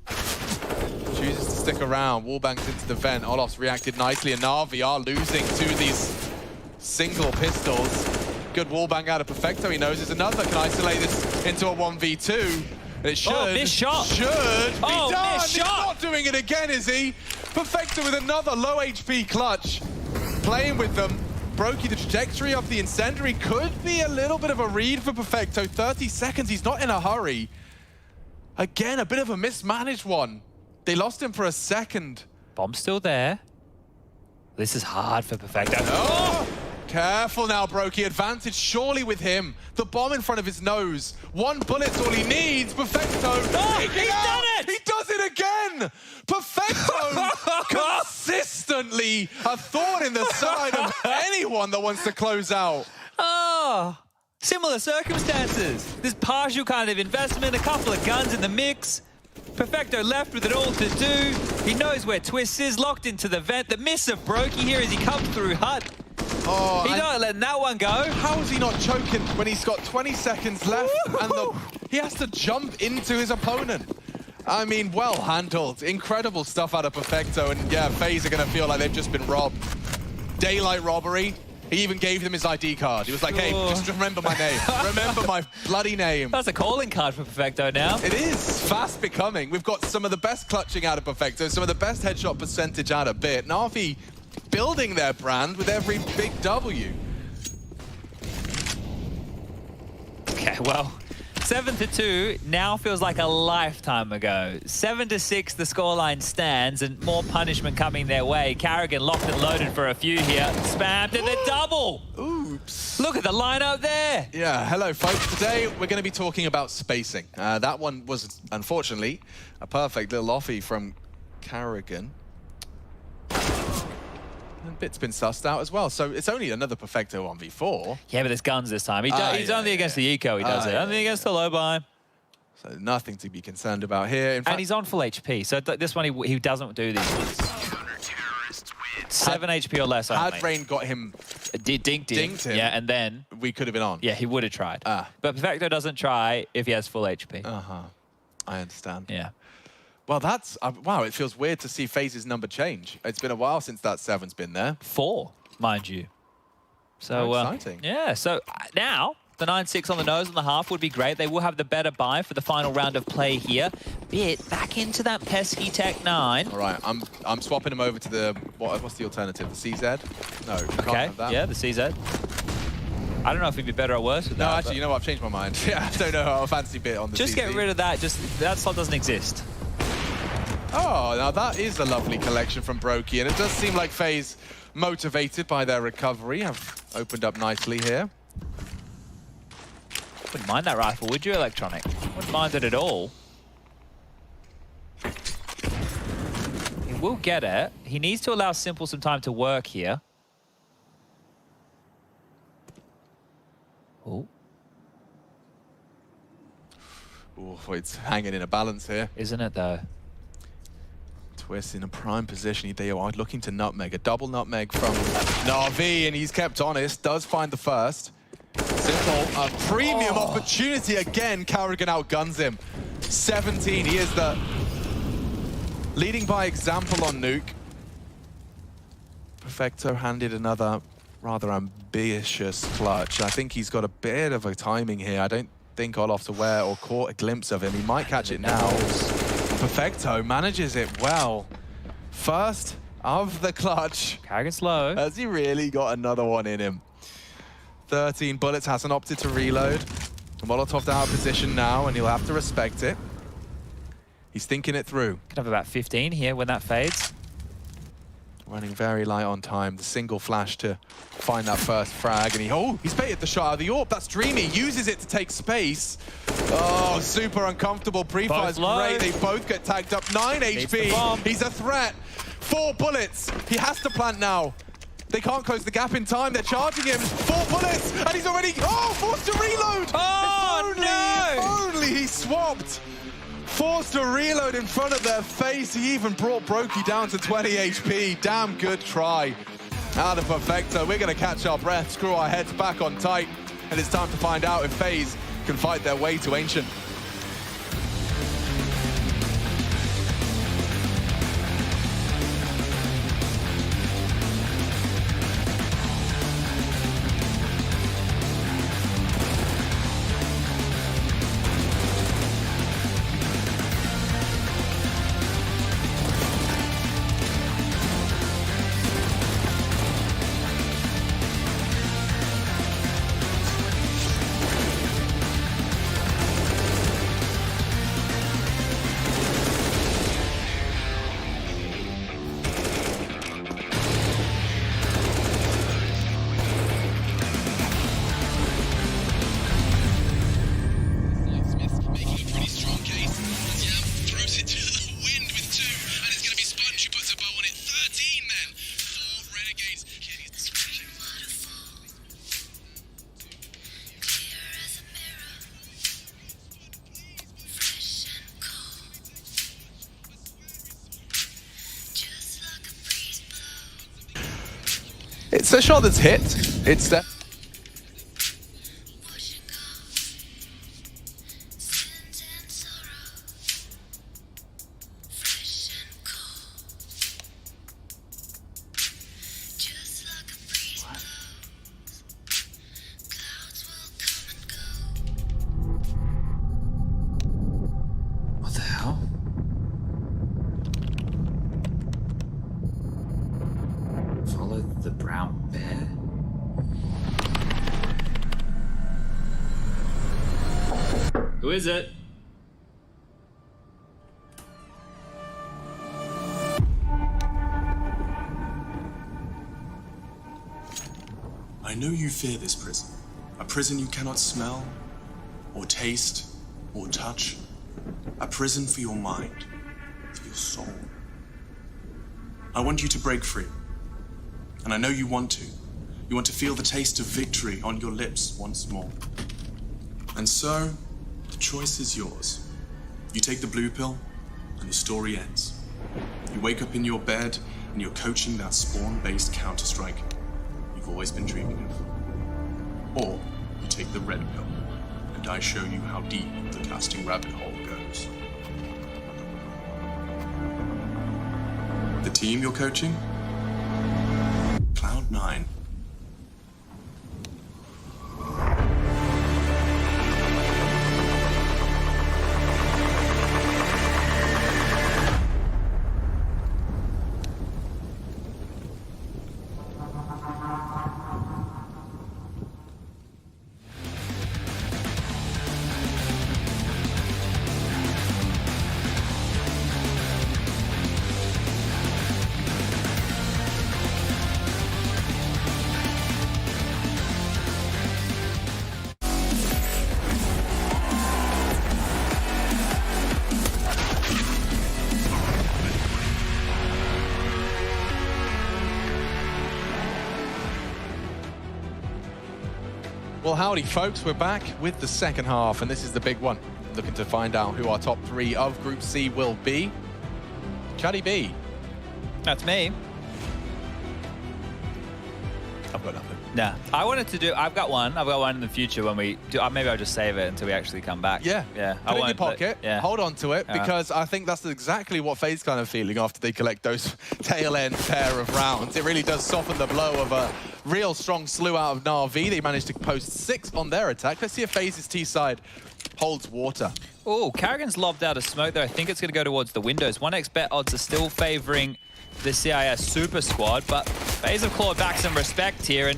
S8: Chooses to stick around. Wallbangs into the vent. Olof's reacted nicely, and Navi are losing to these single pistols. Good wallbang out of Perfecto. He knows there's another. Can isolate this into a 1v2. It should.
S9: Oh, missed shot.
S8: Should be done.
S9: Missed
S8: He's
S9: shot.
S8: not doing it again, is he? Perfecto with another low HP clutch. Playing with them. Brokey, the trajectory of the incendiary could be a little bit of a read for Perfecto. 30 seconds, he's not in a hurry. Again, a bit of a mismanaged one. They lost him for a second.
S9: Bomb's still there. This is hard for Perfecto.
S8: Oh! Careful now, Brokey. Advantage surely with him. The bomb in front of his nose. One bullet's all he needs. Perfecto.
S9: Oh, he's done it!
S8: He does it again! Perfecto! Consistently a thorn in the side of anyone that wants to close out.
S9: Oh, similar circumstances. This partial kind of investment, a couple of guns in the mix. Perfecto left with it all to do. He knows where Twist is, locked into the vent. The miss of Brokey here as he comes through Hut.
S8: Oh,
S9: he's not letting that one go.
S8: How is he not choking when he's got 20 seconds left and he has to jump into his opponent? I mean, well handled. Incredible stuff out of Perfecto, and yeah, FaZe are going to feel like they've just been robbed. daylight robbery. He even gave them his ID card. He was like, hey, just remember my name. Remember my bloody name.
S9: That's a calling card for Perfecto now.
S8: It is fast becoming. We've got some of the best clutching out of Perfecto, some of the best headshot percentage out of Bit. Navi building their brand with every big W.
S9: Okay, well, 7-2 now feels like a lifetime ago. 7-6, the scoreline stands, and more punishment coming their way. Carrigan locked and loaded for a few here. Spammed and the double.
S8: Oops.
S9: Look at the lineup there.
S8: Yeah, hello, folks. Today, we're going to be talking about spacing. That one was, unfortunately, a perfect little offie from Carrigan. And Bit's been sussed out as well, so it's only another Perfecto 1v4.
S9: Yeah, but there's guns this time. He's only against the eco, he does it. Only against the low buy.
S8: So nothing to be concerned about here. In fact,
S9: And he's on full HP, so this one he doesn't do these ones. 7 HP or less only.
S8: had Rain got him,
S9: Dinked him. Yeah, and then...
S8: we could have been on.
S9: Yeah, he would have tried. But Perfecto doesn't try if he has full HP.
S8: I understand.
S9: Yeah.
S8: Well, that's... wow, it feels weird to see Faze's number change. It's been a while since that 7's been there.
S9: 4, mind you. So
S8: exciting.
S9: Yeah, so now the 9-6 on the nose on the half would be great. They will have the better buy for the final round of play here. Bit back into that pesky Tech 9.
S8: All right, I'm swapping him over to the... what's the alternative? The CZ? No, can't have that.
S9: Yeah, the CZ. I don't know if he'd be better or worse with that.
S8: No, actually, you know what? I've changed my mind. Yeah, I don't know how I fancy Bit on the
S9: Just
S8: CZ.
S9: get rid of that. Just that slot doesn't exist.
S8: Oh, now that is a lovely collection from Brokey, and it does seem like Faze, motivated by their recovery, have opened up nicely here.
S9: Wouldn't mind that rifle, would you, Electronic? Wouldn't mind it at all. He will get it. He needs to allow Simple some time to work here. Oh.
S8: Oh, it's hanging in a balance here.
S9: Isn't it, though?
S8: Twist in a prime position. They are looking to nutmeg. A double nutmeg from Navi, and he's kept honest. Does find the first. Simple, a premium opportunity again. Carrigan outguns him. 17, he is the leading by example on Nuke. Perfecto handed another rather ambitious clutch. I think he's got a bit of a timing here. I don't think Olof's aware or caught a glimpse of him. He might catch it now. Perfecto manages it well. First of the clutch.
S9: Carrigan's low.
S8: Has he really got another one in him? 13 bullets, hasn't opted to reload. Molotov out of position now, and he'll have to respect it. He's thinking it through.
S9: Could have about 15 here when that fades.
S8: Running very light on time. The single flash to find that first frag, and he's baited the shot out of the AWP. That's Dreamy. Uses it to take space. Oh, super uncomfortable. Pre-fire's great. They both get tagged up. 9 HP. He's a threat. 4 bullets. He has to plant now. They can't close the gap in time. They're charging him. 4 bullets, and he's already forced to reload.
S9: Oh,
S8: If only he swapped. Forced to reload in front of their face. He even brought Brokey down to 20 HP. Damn good try out of Perfecto. We're going to catch our breath, screw our heads back on tight, and it's time to find out if Faze can fight their way to Ancient. It's a shot that's hit. It's that.
S9: brown bear. Who is it?
S10: I know you fear this prison. A prison you cannot smell, or taste, or touch. A prison for your mind, for your soul. I want you to break free. And I know you want to. You want to feel the taste of victory on your lips once more. And so, the choice is yours. You take the blue pill, and the story ends. You wake up in your bed, and you're coaching that spawn-based Counter-Strike you've always been dreaming of. Or you take the red pill, and I show you how deep the casting rabbit hole goes. The team you're coaching? Cloud9.
S8: Well, howdy, folks. We're back with the second half, and this is the big one. Looking to find out who our top 3 of Group C will be. Chatty B.
S9: That's me.
S8: I've got nothing.
S9: Nah, I've got one in the future when we do. Maybe I'll just save it until we actually come back.
S8: Yeah.
S9: Yeah.
S8: Put it in your pocket.
S9: Yeah.
S8: Hold on to it, because I think that's exactly what Faze kind of feeling after they collect those tail end pair of rounds. It really does soften the blow of a real strong slew out of Navi. They managed to post 6 on their attack. Let's see if Faze's T side holds water.
S9: Oh, Carrigan's lobbed out a smoke though. I think it's going to go towards the windows. 1x bet odds are still favoring the CIS Super Squad, but Faze have clawed back some respect here, and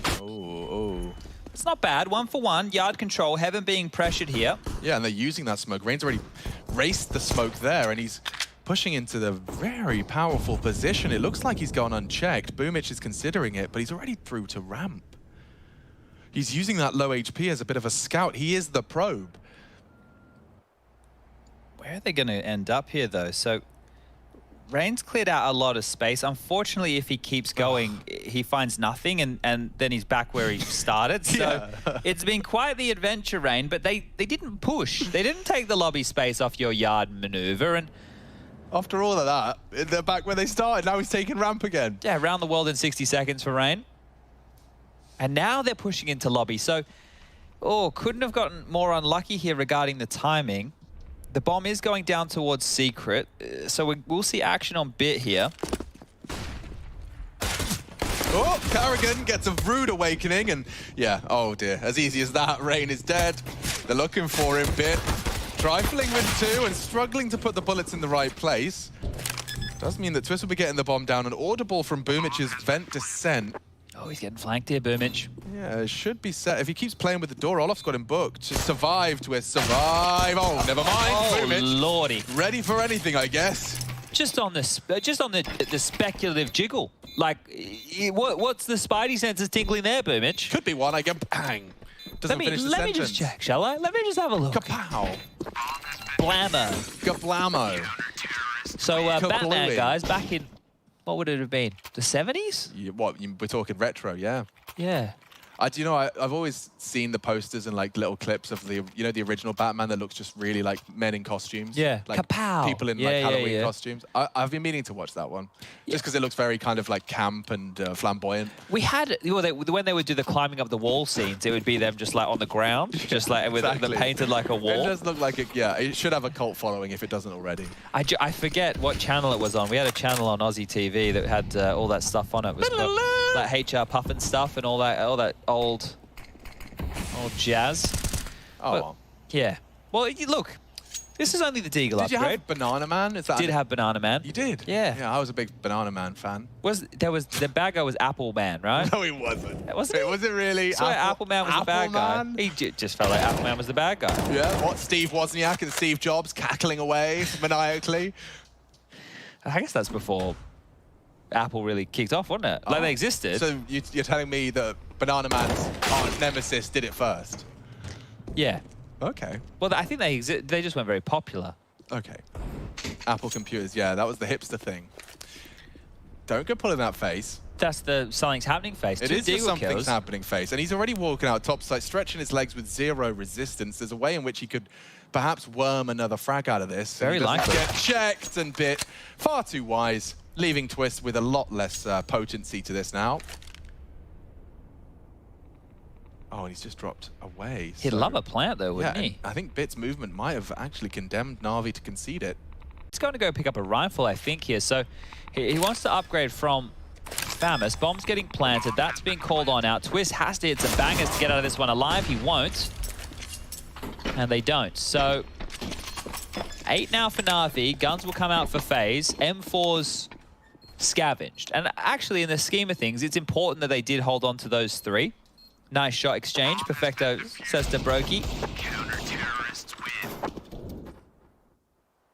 S9: it's not bad. 1 for 1, yard control, Heaven being pressured here.
S8: Yeah, and they're using that smoke. Rain's already raced the smoke there, and he's pushing into the very powerful position. It looks like he's gone unchecked. Boomich is considering it, but he's already through to ramp. He's using that low HP as a bit of a scout. He is the probe.
S9: Where are they going to end up here, though? So Rain's cleared out a lot of space. Unfortunately, if he keeps going, he finds nothing, and then he's back where he started. So it's been quite the adventure, Rain, but they didn't push. They didn't take the lobby space off your yard maneuver, and
S8: after all of that, they're back where they started. Now he's taking ramp again.
S9: Yeah, around the world in 60 seconds for Rain. And now they're pushing into lobby. So, couldn't have gotten more unlucky here regarding the timing. The bomb is going down towards Secret, so we'll see action on Bit here.
S8: Oh, Carrigan gets a rude awakening, and yeah, oh dear, as easy as that, Rain is dead. They're looking for him, Bit. Trifling with 2 and struggling to put the bullets in the right place. Does mean that Twist will be getting the bomb down. An audible from Boomich's vent descent.
S9: Oh, he's getting flanked here, Boomich.
S8: Yeah, it should be set. If he keeps playing with the door, Olaf's got him booked. Just survive, Twist, survive. Oh, never mind, Boomich.
S9: Lordy.
S8: Ready for anything, I guess.
S9: Just on the speculative jiggle. Like, what's the spidey senses tingling there, Boomich?
S8: Could be one, I get bang. Doesn't finish the
S9: let
S8: sentence.
S9: me just check, shall I? Let me just have a look.
S8: Kapow.
S9: Blammo.
S8: Kablamo.
S9: So, Batman, guys, back in, what would it have been? The 70s?
S8: Yeah, what, we're talking retro, yeah.
S9: Yeah.
S8: You know, I've always seen the posters and like little clips of the, you know, the original Batman that looks just really like men in costumes.
S9: Yeah,
S8: like
S9: kapow.
S8: People in like Halloween costumes. I've been meaning to watch that one, just because it looks very kind of like camp and flamboyant.
S9: We had, when they would do the climbing up the wall scenes, it would be them just like on the ground, just like with them painted like a wall.
S8: It does look like it. Yeah, it should have a cult following if it doesn't already.
S9: I forget what channel it was on. We had a channel on Aussie TV that had all that stuff on it. It was like HR Puffin stuff and all that old jazz.
S8: Oh,
S9: but, yeah. Well, look, This is only the Deagle
S8: Did you
S9: upgrade.
S8: have Banana Man? Is that
S9: Did have Banana Man.
S8: You did?
S9: Yeah.
S8: Yeah, I was a big Banana Man fan.
S9: The bad guy was Apple Man, right?
S8: No, he wasn't.
S9: Wasn't he?
S8: Was it really?
S9: So Apple Man was the bad guy. He just felt like Apple Man was the bad guy.
S8: Yeah, what? Steve Wozniak and Steve Jobs cackling away maniacally.
S9: I guess that's before Apple really kicked off, wasn't it? Like they existed.
S8: So you're telling me that Banana Man's nemesis did it first?
S9: Yeah.
S8: Okay.
S9: Well, I think they just weren't very popular.
S8: Okay. Apple computers, yeah, that was the hipster thing. Don't go pulling that face.
S9: That's the something's happening face.
S8: It is just something's happening face. And he's already walking out topside, stretching his legs with 0 resistance. There's a way in which he could perhaps worm another frag out of this.
S9: Very likely.
S8: Get checked and bit. Far too wise, leaving Twist with a lot less potency to this now. Oh, and he's just dropped away.
S9: He'd love a plant, though, wouldn't
S8: Yeah,
S9: he?
S8: I think Bit's movement might have actually condemned Navi to concede it.
S9: He's going to go pick up a rifle, I think, here. So he wants to upgrade from Famous. Bomb's getting planted. That's being called on out. Twist has to hit some bangers to get out of this one alive. He won't. And they don't. So 8 now for Navi. Guns will come out for Faze. M4's scavenged. And actually, in the scheme of things, it's important that they did hold on to those 3. Nice shot exchange. Perfecto, says to Brokey.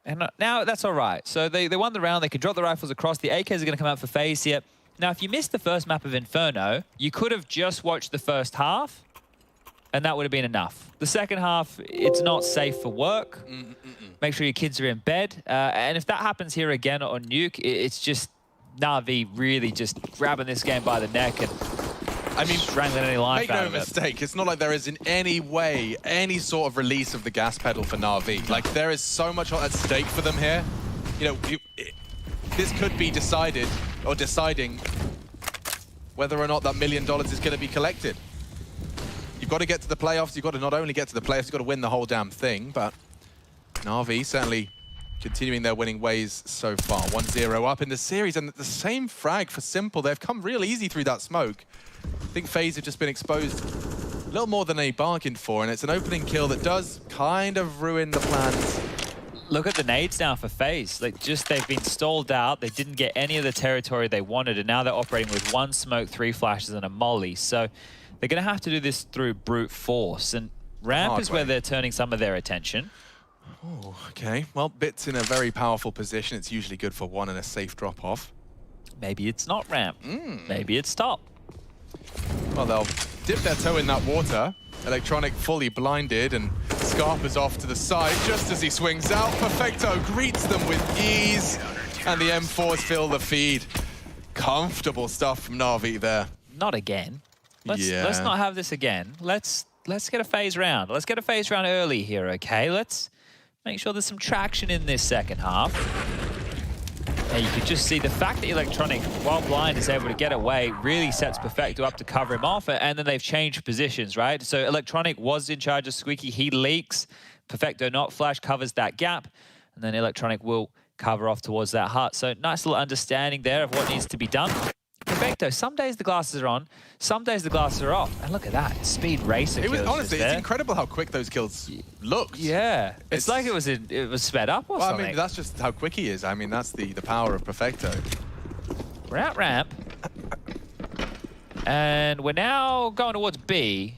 S9: And now that's all right. So they won the round. They could drop the rifles across. The AKs are going to come out for Faze here. Now, if you missed the first map of Inferno, you could have just watched the first half, and that would have been enough. The second half, it's not safe for work. Make sure your kids are in bed. And if that happens here again on Nuke, it's just Navi really just grabbing this game by the neck and strangling any life out of it.
S8: Make no mistake, it's not like there is in any way any sort of release of the gas pedal for Navi. Like, there is so much at stake for them here. You know, this could be decided or deciding whether or not that $1 million is going to be collected. You've got to get to the playoffs. You've got to not only get to the playoffs, you've got to win the whole damn thing. But Navi certainly continuing their winning ways so far. 1-0 up in the series, and the same frag for Simple. They've come real easy through that smoke. I think FaZe have just been exposed a little more than they bargained for, and it's an opening kill that does kind of ruin the plans.
S9: Look at the nades now for FaZe. Like, they've been stalled out. They didn't get any of the territory they wanted, and now they're operating with 1 smoke, 3 flashes, and a molly. So they're going to have to do this through brute force, and ramp is where they're turning some of their attention.
S8: Oh, okay. Well, Bit's in a very powerful position. It's usually good for 1 and a safe drop-off.
S9: Maybe it's not ramp. Maybe it's top.
S8: Well, they'll dip their toe in that water. Electronic fully blinded, and Scarpa's off to the side just as he swings out. Perfecto greets them with ease, and the M4s fill the feed. Comfortable stuff from Navi there.
S9: Not again. Let's not have this again. Let's get a FaZe round. Let's get a FaZe round early here, okay? Let's make sure there's some traction in this second half. And you could just see the fact that Electronic, while blind, is able to get away, really sets Perfecto up to cover him off, and then they've changed positions, right? So Electronic was in charge of Squeaky, he leaks, Perfecto not flash, covers that gap, and then Electronic will cover off towards that hut. So nice little understanding there of what needs to be done. Perfecto, some days the glasses are on, some days the glasses are off. And look at that, speed racer kills.
S8: Honestly, it's incredible how quick those kills looked.
S9: Yeah, it's like it was sped up or something.
S8: I mean, that's just how quick he is. I mean, that's the power of Perfecto.
S9: We're at ramp. And we're now going towards B.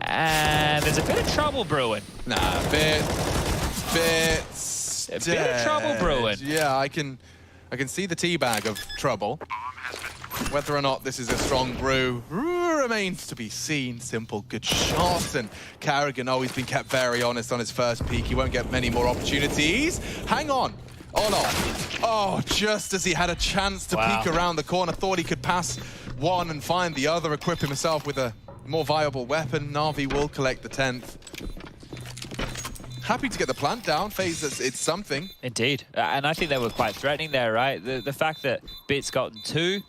S9: And there's a bit of trouble brewing.
S8: Nah, a bit
S9: of trouble brewing.
S8: Yeah, I can see the teabag of trouble. Whether or not this is a strong brew remains to be seen. Simple, good shot, and Carrigan always been kept very honest on his first peek. He won't get many more opportunities. Hang on. Oh, just as he had a chance to peek around the corner, thought he could pass one and find the other, equip himself with a more viable weapon. Navi will collect the 10th. Happy to get the plant down. FaZe, it's something.
S9: Indeed. And I think they were quite threatening there, right? The fact that Bit's gotten 2.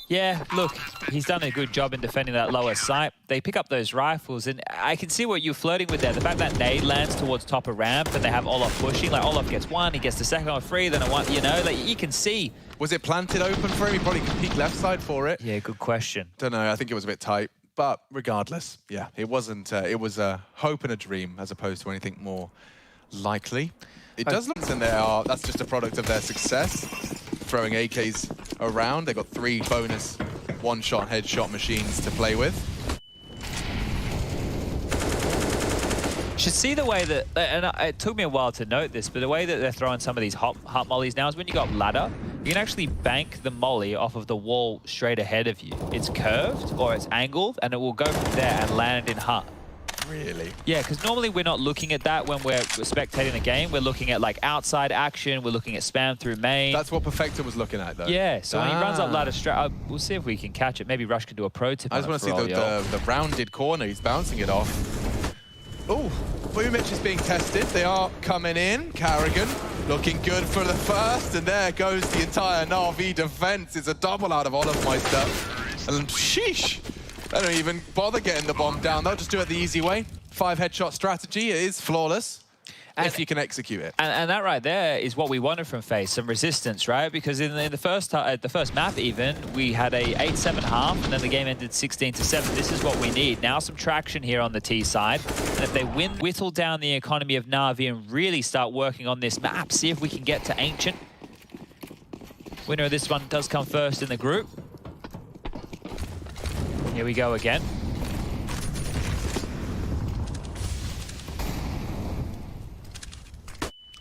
S9: Yeah, look, he's done a good job in defending that lower site. They pick up those rifles, and I can see what you're flirting with there. The fact that nade lands towards top of ramp, and they have Olaf pushing. Like, Olaf gets 1, he gets the second one free, then a 1, you know? Like, you can see.
S8: Was it planted open for him? He probably could peek left side for it.
S9: Yeah, good question.
S8: Don't know, I think it was a bit tight. But regardless, yeah, it wasn't. It was a hope and a dream as opposed to anything more likely. It does look, and that's just a product of their success, throwing AKs around. They got 3 bonus one-shot headshot machines to play with.
S9: Should see the way that, and it took me a while to note this, but the way that they're throwing some of these hot mollies now is when you got ladder, you can actually bank the molly off of the wall straight ahead of you. It's curved or it's angled, and it will go from there and land in hut.
S8: Really?
S9: Yeah, because normally we're not looking at that when we're spectating the game. We're looking at like outside action. We're looking at spam through main.
S8: That's what Perfecto was looking at, though.
S9: Yeah, so when he runs up ladder straight, we'll see if we can catch it. Maybe Rush can do a pro tip.
S8: I just want to see the rounded corner. He's bouncing it off. Oh, Boomich is being tested. They are coming in. Carrigan looking good for the first, and there goes the entire Navi defense. It's a double out of Olofmeister. And sheesh, they don't even bother getting the bomb down. They'll just do it the easy way. 5 headshot strategy. It is flawless. If you can execute it.
S9: And that right there is what we wanted from Faze, some resistance, right? Because in the first map even, we had a 8-7 half, and then the game ended 16-7. This is what we need. Now some traction here on the T side. And if they whittle down the economy of Navi and really start working on this map, see if we can get to Ancient. Winner of this one does come first in the group. Here we go again.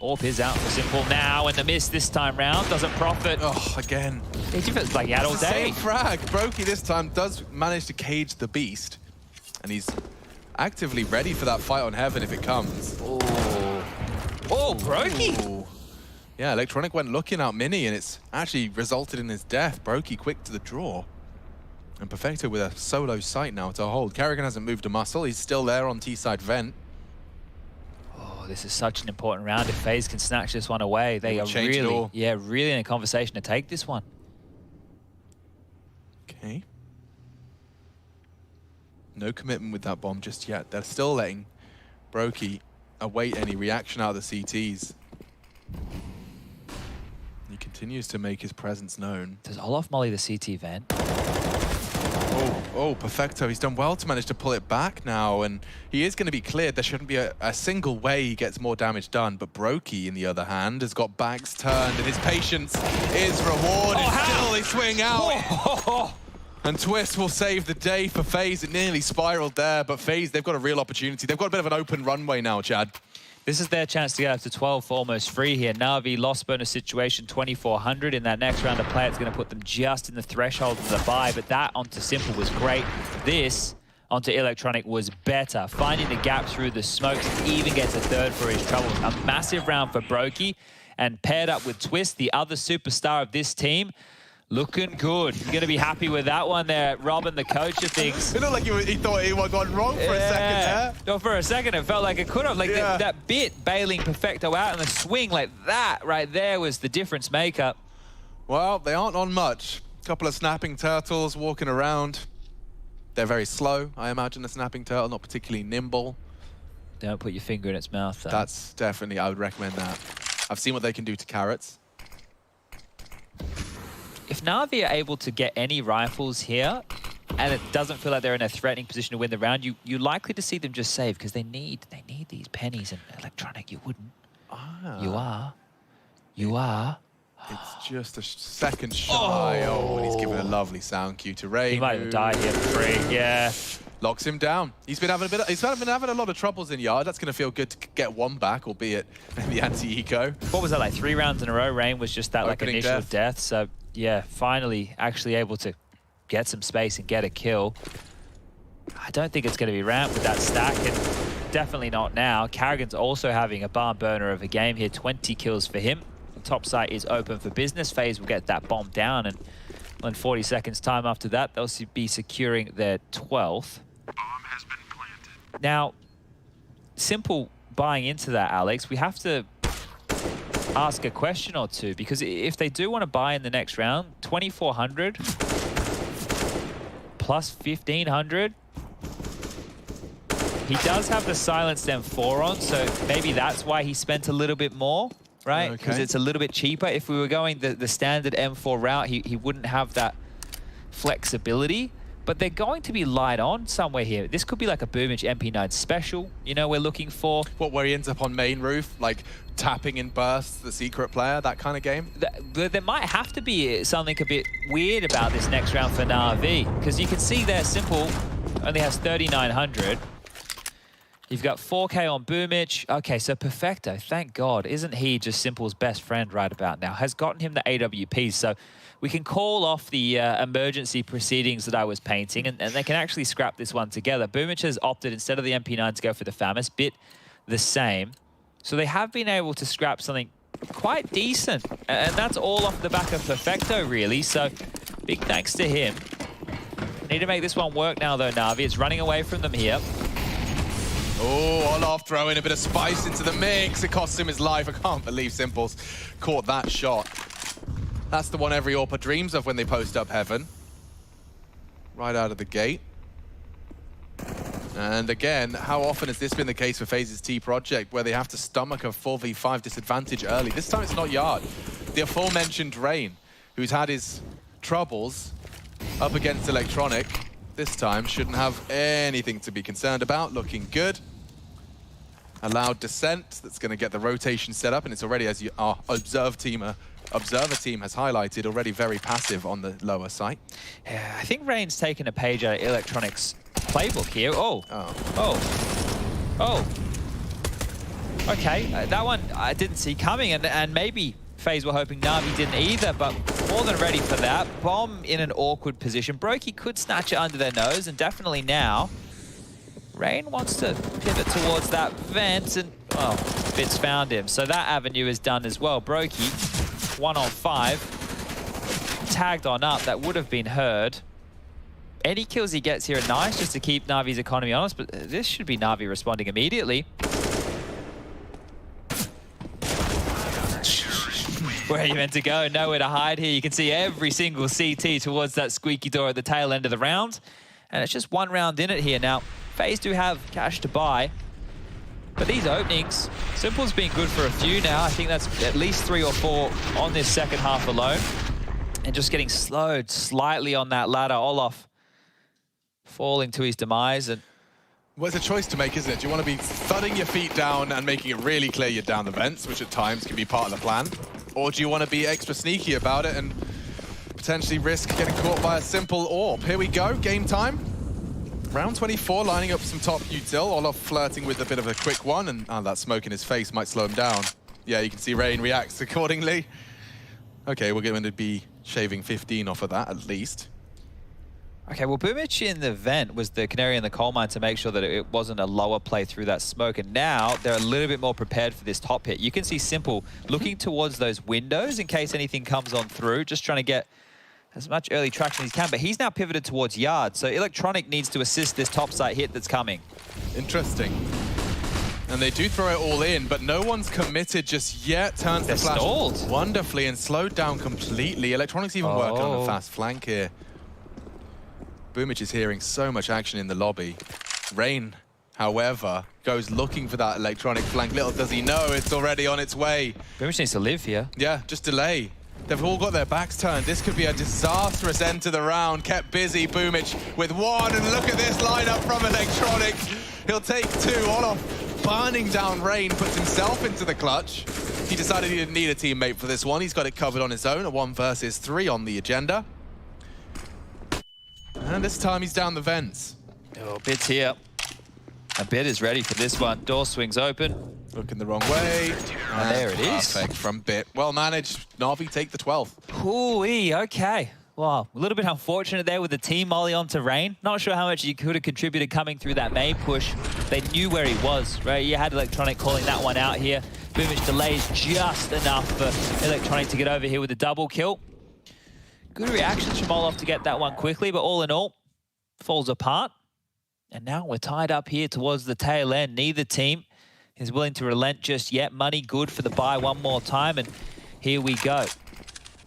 S9: Orp is out for Simple now, and the miss this time round doesn't profit.
S8: Oh, again.
S9: He feels like he had all day.
S8: Same frag. Brokey this time does manage to cage the beast, and he's actively ready for that fight on Heaven if it comes.
S9: Oh, Brokey!
S8: Ooh. Yeah, Electronic went looking out Mini, and it's actually resulted in his death. Brokey quick to the draw. And Perfecto with a solo sight now to hold. Carrigan hasn't moved a muscle. He's still there on T-side vent.
S9: This is such an important round. If Faze can snatch this one away, they are really in a conversation to take this one.
S8: Okay. No commitment with that bomb just yet. They're still letting Brokey await any reaction out of the CTs. He continues to make his presence known.
S9: Does Olof molly the CT vent?
S8: Oh, Perfecto. He's done well to manage to pull it back now, and he is going to be cleared. There shouldn't be a single way he gets more damage done, but Brokey, on the other hand, has got backs turned, and his patience is rewarded. Still, they swing out. And Twist will save the day for Faze. It nearly spiraled there, but Faze, they've got a real opportunity. They've got a bit of an open runway now, Chad.
S9: This is their chance to get up to 12 for almost free here. Navi lost bonus situation 2,400 in that next round of play. It's going to put them just in the threshold of the buy, but that onto Simple was great. This onto Electronic was better. Finding the gap through the smokes, even gets a third for his troubles. A massive round for Brokey, and paired up with Twist, the other superstar of this team. Looking good. You're going to be happy with that one there, Robin, the coach of things.
S8: It looked like he thought he had gone wrong for a second there.
S9: No, for a second it felt like it could have. Like that bit bailing Perfecto out, and the swing like that right there was the difference maker.
S8: Well, they aren't on much. A couple of snapping turtles walking around. They're very slow, I imagine, a snapping turtle, not particularly nimble.
S9: Don't put your finger in its mouth, though.
S8: That's definitely, I would recommend that. I've seen what they can do to carrots.
S9: If Navi are able to get any rifles here, and it doesn't feel like they're in a threatening position to win the round, you're likely to see them just save, because they need these pennies, and Electronic, you wouldn't. You are. You are.
S8: It's just a second shy. Oh, and he's given a lovely sound cue to Ray.
S9: He might have died here for free. Yeah.
S8: Locks him down. He's been having a lot of troubles in yard. That's going to feel good to get one back, albeit the anti-eco.
S9: What was that, like 3 rounds in a row? Rain was just that
S8: Opening
S9: like initial death. So yeah, finally actually able to get some space and get a kill. I don't think it's going to be ramped with that stack, and definitely not now. Carrigan's also having a barn burner of a game here. 20 kills for him. The top site is open for business. Faze will get that bomb down, and in 40 seconds time after that, they'll be securing their 12th.
S3: Bomb has been planted.
S9: Now, Simple buying into that, Alex, we have to ask a question or two, because if they do want to buy in the next round, 2,400 plus 1,500. He does have the silenced M4 on, so maybe that's why he spent a little bit more, right? Because it's a little bit cheaper. If we were going the standard M4 route, he wouldn't have that flexibility. but they're going to be light on somewhere here. This could be like a Boomich MP9 special, you know, we're looking for.
S8: What, where he ends up on main roof, like tapping in bursts, the secret player, that kind of game?
S9: There might have to be something a bit weird about this next round for Navi, because you can see there Simple only has 3,900. You've got 4K on Boomich. Okay, so Perfecto, thank God, isn't he just Simple's best friend right about now? Has gotten him the AWP, so we can call off the emergency proceedings that I was painting, and they can actually scrap this one together. Boomich has opted, instead of the MP9, to go for the Famis. Bit the same. So they have been able to scrap something quite decent, and that's all off the back of Perfecto, really, so big thanks to him. Need to make this one work now, though, Navi. It's running away from them here.
S8: Oh, Olaf throwing a bit of spice into the mix. It costs him his life. I can't believe Simple's caught that shot. That's the one every AWPer dreams of when they post up Heaven. Right out of the gate. And again, how often has this been the case for Faze's T project, where they have to stomach a 4v5 disadvantage early? This time it's not Yard. The aforementioned Rain, who's had his troubles up against Electronic, this time shouldn't have anything to be concerned about. Looking good. Allowed descent. That's going to get the rotation set up, and it's already, as our observer team has highlighted, already very passive on the lower site.
S9: Yeah, I think Rain's taken a page out of Electronic's playbook here. Okay, that one I didn't see coming, and maybe Faze were hoping Navi didn't either, but more than ready for that. Bomb in an awkward position. Brokey could snatch it under their nose, and definitely now. Rain wants to pivot towards that vent, and, well, Fitz found him. So that avenue is done as well. Brokey, 1 on 5. Tagged on up, that would have been heard. Any kills he gets here are nice, just to keep Navi's economy honest, but this should be Navi responding immediately. Where are you meant to go? Nowhere to hide here. You can see every single CT towards that squeaky door at the tail end of the round. And it's just one round in it here. Now, Faze do have cash to buy. But these openings, Simple's been good for a few now. I think that's at least 3 or 4 on this second half alone. And just getting slowed slightly on that ladder. Olaf falling to his demise. And
S8: well, it's a choice to make, isn't it? Do you want to be thudding your feet down and making it really clear you're down the vents, which at times can be part of the plan? Or do you want to be extra sneaky about it and potentially risk getting caught by a Simple AWP? Here we go, game time. Round 24, lining up some top util. Olaf flirting with a bit of a quick one, and that smoke in his face might slow him down. Yeah, you can see Rain reacts accordingly. Okay, we're going to be shaving 15 off of that, at least.
S9: Okay, well, Boomich in the vent was the canary in the coal mine to make sure that it wasn't a lower play through that smoke, and now they're a little bit more prepared for this top hit. You can see Simple looking towards those windows in case anything comes on through, just trying to get as much early traction as he can, but he's now pivoted towards Yard, so Electronic needs to assist this top site hit that's coming.
S8: Interesting. And they do throw it all in, but no one's committed just yet. Turns the flash
S9: stalled
S8: wonderfully and slowed down completely. Electronic's even working on a fast flank here. Boomich is hearing so much action in the lobby. Rain, however, goes looking for that Electronic flank. Little does he know it's already on its way.
S9: Boomich needs to live here.
S8: Yeah, just delay. They've all got their backs turned. This could be a disastrous end to the round. Kept busy, Boomich with one, and look at this lineup from Electronic. He'll take 2. Olaf burning down Rain, puts himself into the clutch. He decided he didn't need a teammate for this one. He's got it covered on his own. A 1 versus 3 on the agenda. And this time he's down the vents.
S9: Oh, Bit's here. And Bit is ready for this one. Door swings open.
S8: Looking the wrong way.
S9: And there it is.
S8: Perfect from Bit. Well managed. Navi take the 12th.
S9: Ooh-wee, okay. Well, a little bit unfortunate there with the team molly onto Rain. Not sure how much he could have contributed coming through that main push. They knew where he was, right? You had Electronic calling that one out here. Boomich delays just enough for Electronic to get over here with a double kill. Good reactions from Olaf to get that one quickly, but all in all, falls apart. And now we're tied up here towards the tail end. Neither team is willing to relent just yet. Money good for the buy one more time, and here we go.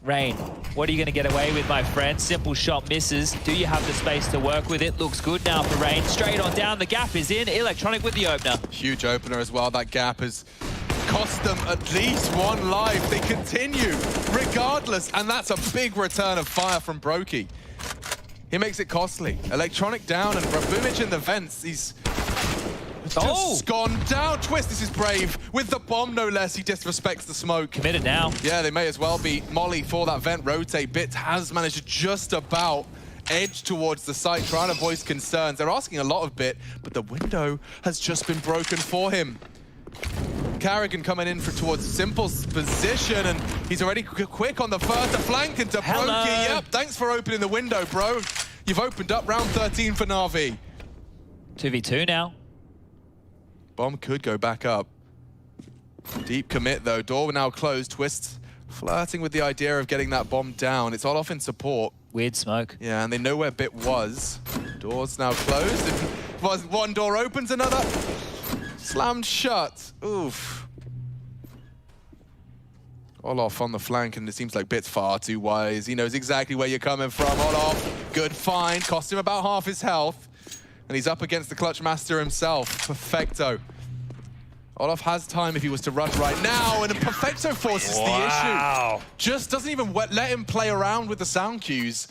S9: Rain, what are you going to get away with, my friend? Simple shot misses. Do you have the space to work with it? Looks good now for Rain. Straight on down, the gap is in. Electronic with the opener.
S8: Huge opener as well. That gap has cost them at least 1 life. They continue regardless, and that's a big return of fire from Brokey. He makes it costly. Electronic down and Bumich in the vents. He's just gone down. Twist, this is brave. With the bomb, no less. He disrespects the smoke.
S9: Committed now.
S8: Yeah, they may as well be. Molly for that vent rotate. Bits has managed to just about edge towards the site, trying to voice concerns. They're asking a lot of Bit, but the window has just been broken for him. Carrigan coming in towards Simple's position, and he's already quick on the first to flank into Brokey. Yep, thanks for opening the window, bro. You've opened up round 13 for Na'Vi.
S9: 2v2 now.
S8: Bomb could go back up. Deep commit, though. Door now closed. Twist flirting with the idea of getting that bomb down. It's all off in support.
S9: Weird smoke.
S8: Yeah, and they know where Bit was. Door's now closed. One door opens, another slammed shut. Oof. Olof on the flank, and it seems like Bit's far too wise. He knows exactly where you're coming from. Olof, good find. Cost him about half his health. And he's up against the Clutch Master himself. Perfecto. Olof has time if he was to run right now, and Perfecto forces the issue. Just doesn't even let him play around with the sound cues.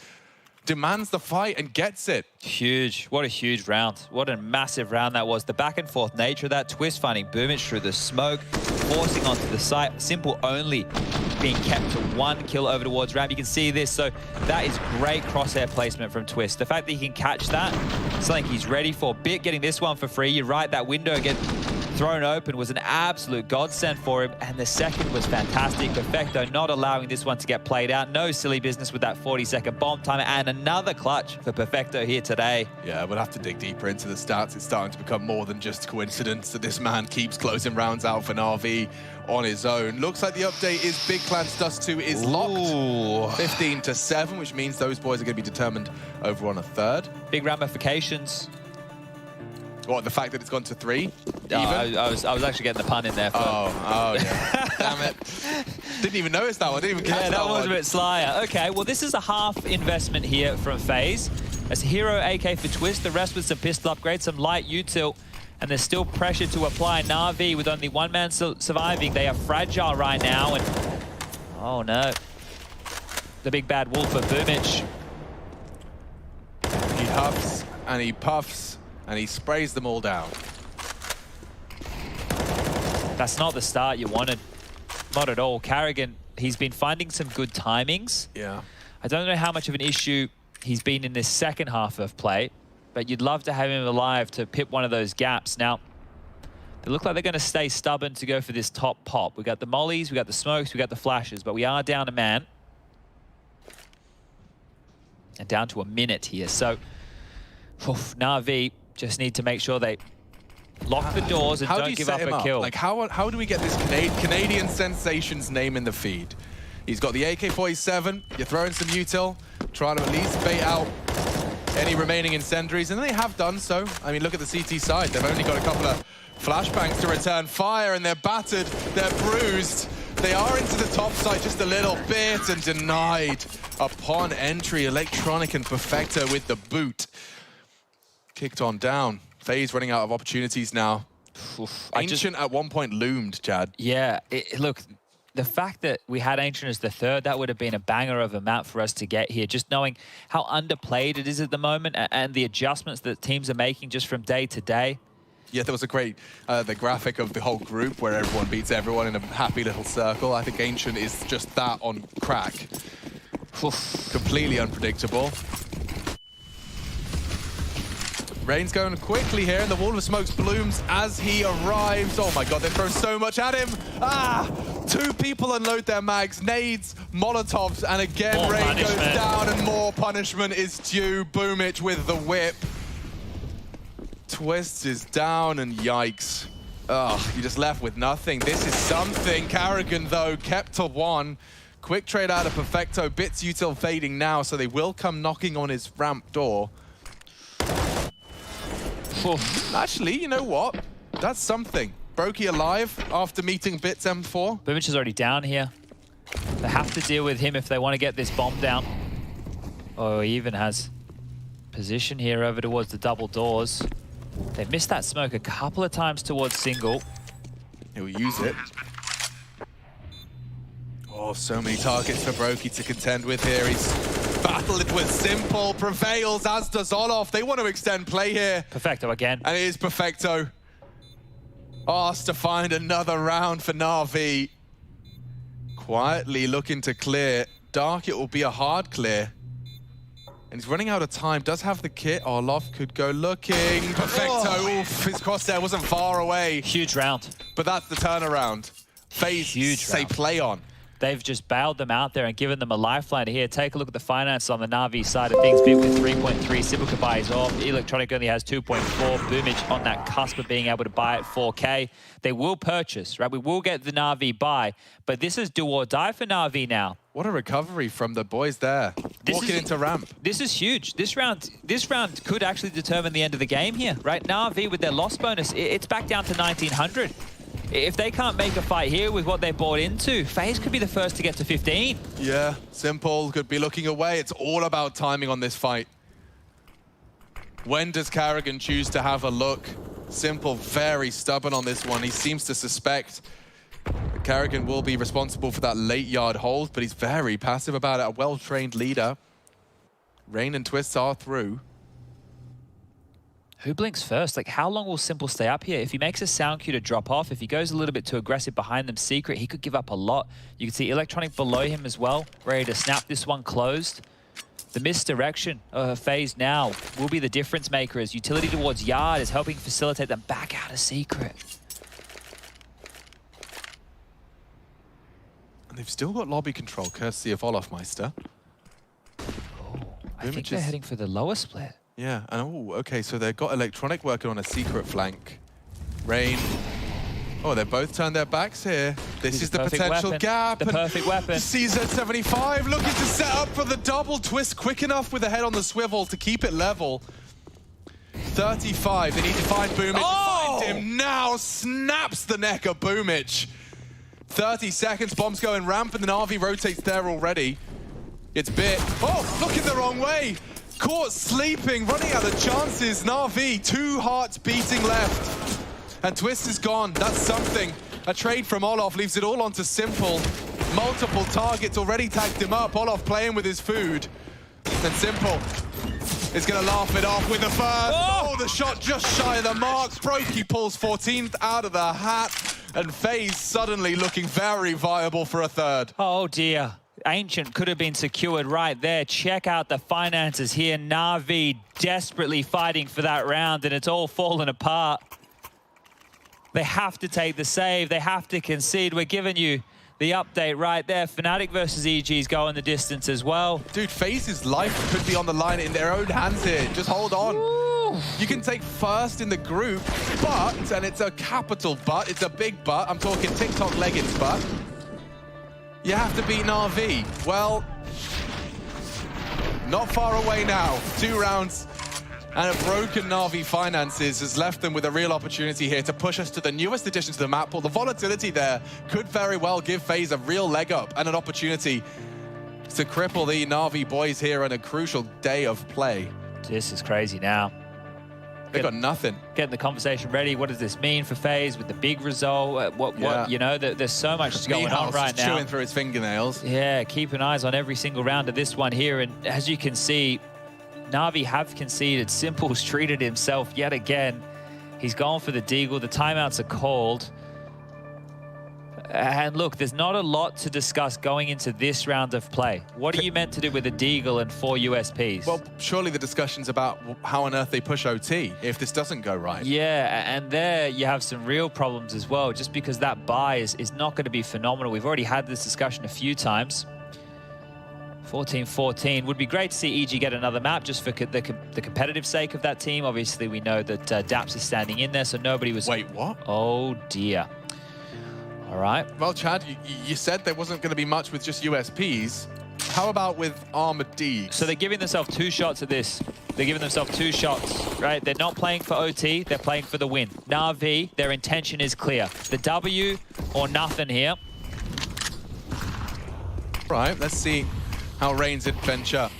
S8: Demands the fight and gets it.
S9: Huge. What a huge round. What a massive round that was. The back and forth nature of that. Twist finding Bumich through the smoke, forcing onto the site. Simple only being kept to 1 kill over towards ramp. You can see this. So that is great crosshair placement from Twist. The fact that he can catch that, something he's ready for. Bit getting this one for free. You're right, that window get thrown open was an absolute godsend for him, and the second was fantastic. Perfecto not allowing this one to get played out. No silly business with that 40-second bomb timer, and another clutch for Perfecto here today.
S8: Yeah, we'll have to dig deeper into the stats. It's starting to become more than just coincidence that this man keeps closing rounds out for Na'Vi on his own. Looks like the update is Big Clan's Dust 2 is locked. 15-7, which means those boys are going to be determined over on a third.
S9: Big ramifications.
S8: What, the fact that it's gone to 3?
S9: I was actually getting the pun in there.
S8: Oh, yeah. Damn it. Didn't even notice that one. Didn't even catch that one.
S9: That was a bit slyer. Okay, well, this is a half investment here from Faze. As hero AK for Twist, the rest with some pistol upgrades, some light util, and there's still pressure to apply. Na'Vi with only one man surviving. They are fragile right now, and oh no. The big bad wolf of Bumich.
S8: He huffs and he puffs and he sprays them all down.
S9: That's not the start you wanted. Not at all. Carrigan, he's been finding some good timings.
S8: Yeah.
S9: I don't know how much of an issue he's been in this second half of play, but you'd love to have him alive to pip one of those gaps. Now, they look like they're going to stay stubborn to go for this top pop. We got the mollies, we got the smokes, we got the flashes, but we are down a man. And down to a minute here. So, Na'Vi just need to make sure they lock the doors and don't give up a kill.
S8: Like, how do we get this Canadian Sensations name in the feed? He's got the AK-47, you're throwing some util, trying to at least bait out any remaining incendiaries, and they have done so. I mean, look at the CT side. They've only got a couple of flashbangs to return fire, and they're battered, they're bruised. They are into the top side just a little bit and denied upon entry. Electronic and Perfecto with the boot. Kicked on down. Faze running out of opportunities now. Ancient at one point loomed, Chad.
S9: Yeah, look, the fact that we had Ancient as the third, that would have been a banger of a map for us to get here. Just knowing how underplayed it is at the moment and the adjustments that teams are making just from day to day.
S8: Yeah, there was a great, the graphic of the whole group where everyone beats everyone in a happy little circle. I think Ancient is just that on crack. Completely unpredictable. Rain's going quickly here, and the wall of smokes blooms as he arrives. Oh my god, they throw so much at him. Two people unload their mags, nades, molotovs, and again more Rain punishment goes down, and more punishment is due. Bumich with the whip. Twist is down, and yikes. You're just left with nothing. This is something. Carrigan, though, kept to 1. Quick trade out of Perfecto. Bits util fading now, so they will come knocking on his ramp door. Actually, you know what? That's something. Brokey alive after meeting Bits M4.
S9: Bumich is already down here. They have to deal with him if they want to get this bomb down. Oh, he even has position here over towards the double doors. They've missed that smoke a couple of times towards single.
S8: He'll use it. Oh, so many targets for Brokey to contend with here. He's battle. It was Simple, prevails, as does Olof. They want to extend play here.
S9: Perfecto again.
S8: And it is Perfecto. Asked to find another round for Navi. Quietly looking to clear. Dark, it will be a hard clear. And he's running out of time. Does have the kit. Olof could go looking. Perfecto. Oof, his crosshair wasn't far away.
S9: Huge round.
S8: But that's the turnaround. Faze,
S9: Huge
S8: say
S9: round.
S8: play on.
S9: They've just bailed them out there and given them a lifeline here. Take a look at the finances on the Navi side of things. Bit with 3.3, Simple can buy his off. Electronic only has 2.4. Boomage on that cusp of being able to buy at 4K. They will purchase, right? We will get the Navi buy, but this is do or die for Navi now.
S8: What a recovery from the boys there. Walking into ramp.
S9: This is huge. This round could actually determine the end of the game here, right? Navi with their loss bonus, it's back down to 1900. If they can't make a fight here with what they bought into, Faze could be the first to get to 15.
S8: Yeah, Simple could be looking away. It's all about timing on this fight. When does Karrigan choose to have a look? Simple, very stubborn on this one. He seems to suspect that Karrigan will be responsible for that late yard hold, but he's very passive about it. A well-trained leader. Rain and Twists are through.
S9: Who blinks first? Like, how long will Simple stay up here? If he makes a sound cue to drop off, if he goes a little bit too aggressive behind them secret, he could give up a lot. You can see Electronic below him as well, ready to snap this one closed. The misdirection of Faze now will be the difference maker as utility towards Yard is helping facilitate them back out of secret.
S8: And they've still got lobby control, courtesy of Olofmeister.
S9: I think they're heading for the lower split.
S8: Yeah, and oh, okay, so they've got Electronic working on a secret flank. Rain. Oh, they both turned their backs here. This is the potential gap.
S9: The perfect weapon.
S8: CZ75 looking to set up for the double twist quick enough with the head on the swivel to keep it level. 35, they need to find Boomage.
S9: Oh!
S8: Find him now, snaps the neck of Boomage. 30 seconds, bombs going ramp, and then RV rotates there already. It's Bit. Oh, looking the wrong way. Caught sleeping, running out of chances. Navi, 2 hearts beating left. And Twist is gone, that's something. A trade from Olof leaves it all onto Simple. Multiple targets already tagged him up. Olof playing with his food. And Simple is gonna laugh it off with the first. Oh, the shot just shy of the mark. Brokey pulls 14th out of the hat. And Faze suddenly looking very viable for a third.
S9: Oh dear. Ancient could have been secured right there. Check out the finances here. Navi desperately fighting for that round, and it's all fallen apart. They have to take the save. They have to concede. We're giving you the update right there. Fnatic versus EG's going the distance as well.
S8: Dude, Faze's life could be on the line in their own hands here. Just hold on. Woo. You can take first in the group, but, and it's a capital but, it's a big but, I'm talking TikTok leggings but, you have to beat Navi. Well, not far away now. 2 rounds and a broken Navi finances has left them with a real opportunity here to push us to the newest addition to the map pool. The volatility there could very well give Faze a real leg up and an opportunity to cripple the Navi boys here on a crucial day of play.
S9: This is crazy now.
S8: They've got nothing.
S9: Getting the conversation ready. What does this mean for Faze with the big result? What you know, there's so much going on right now.
S8: Chewing through his fingernails.
S9: Yeah, keeping eyes on every single round of this one here. And as you can see, Navi have conceded. Simple's treated himself yet again. He's gone for the deagle. The timeouts are called. And look, there's not a lot to discuss going into this round of play. What are you meant to do with a deagle and 4 USPs?
S8: Well, surely the discussion's about how on earth they push OT if this doesn't go right.
S9: Yeah, and there you have some real problems as well, just because that buy is not going to be phenomenal. We've already had this discussion a few times. 14-14. Would be great to see EG get another map just for the competitive sake of that team. Obviously, we know that Daps is standing in there, so nobody was...
S8: Wait, what?
S9: Oh, dear. All right.
S8: Well, Chad, you said there wasn't going to be much with just USPs. How about with Armored Deags?
S9: So they're giving themselves 2 shots at this. They're giving themselves 2 shots, right? They're not playing for OT, they're playing for the win. Navi, their intention is clear. The W or nothing here.
S8: Right, let's see how Rain's adventure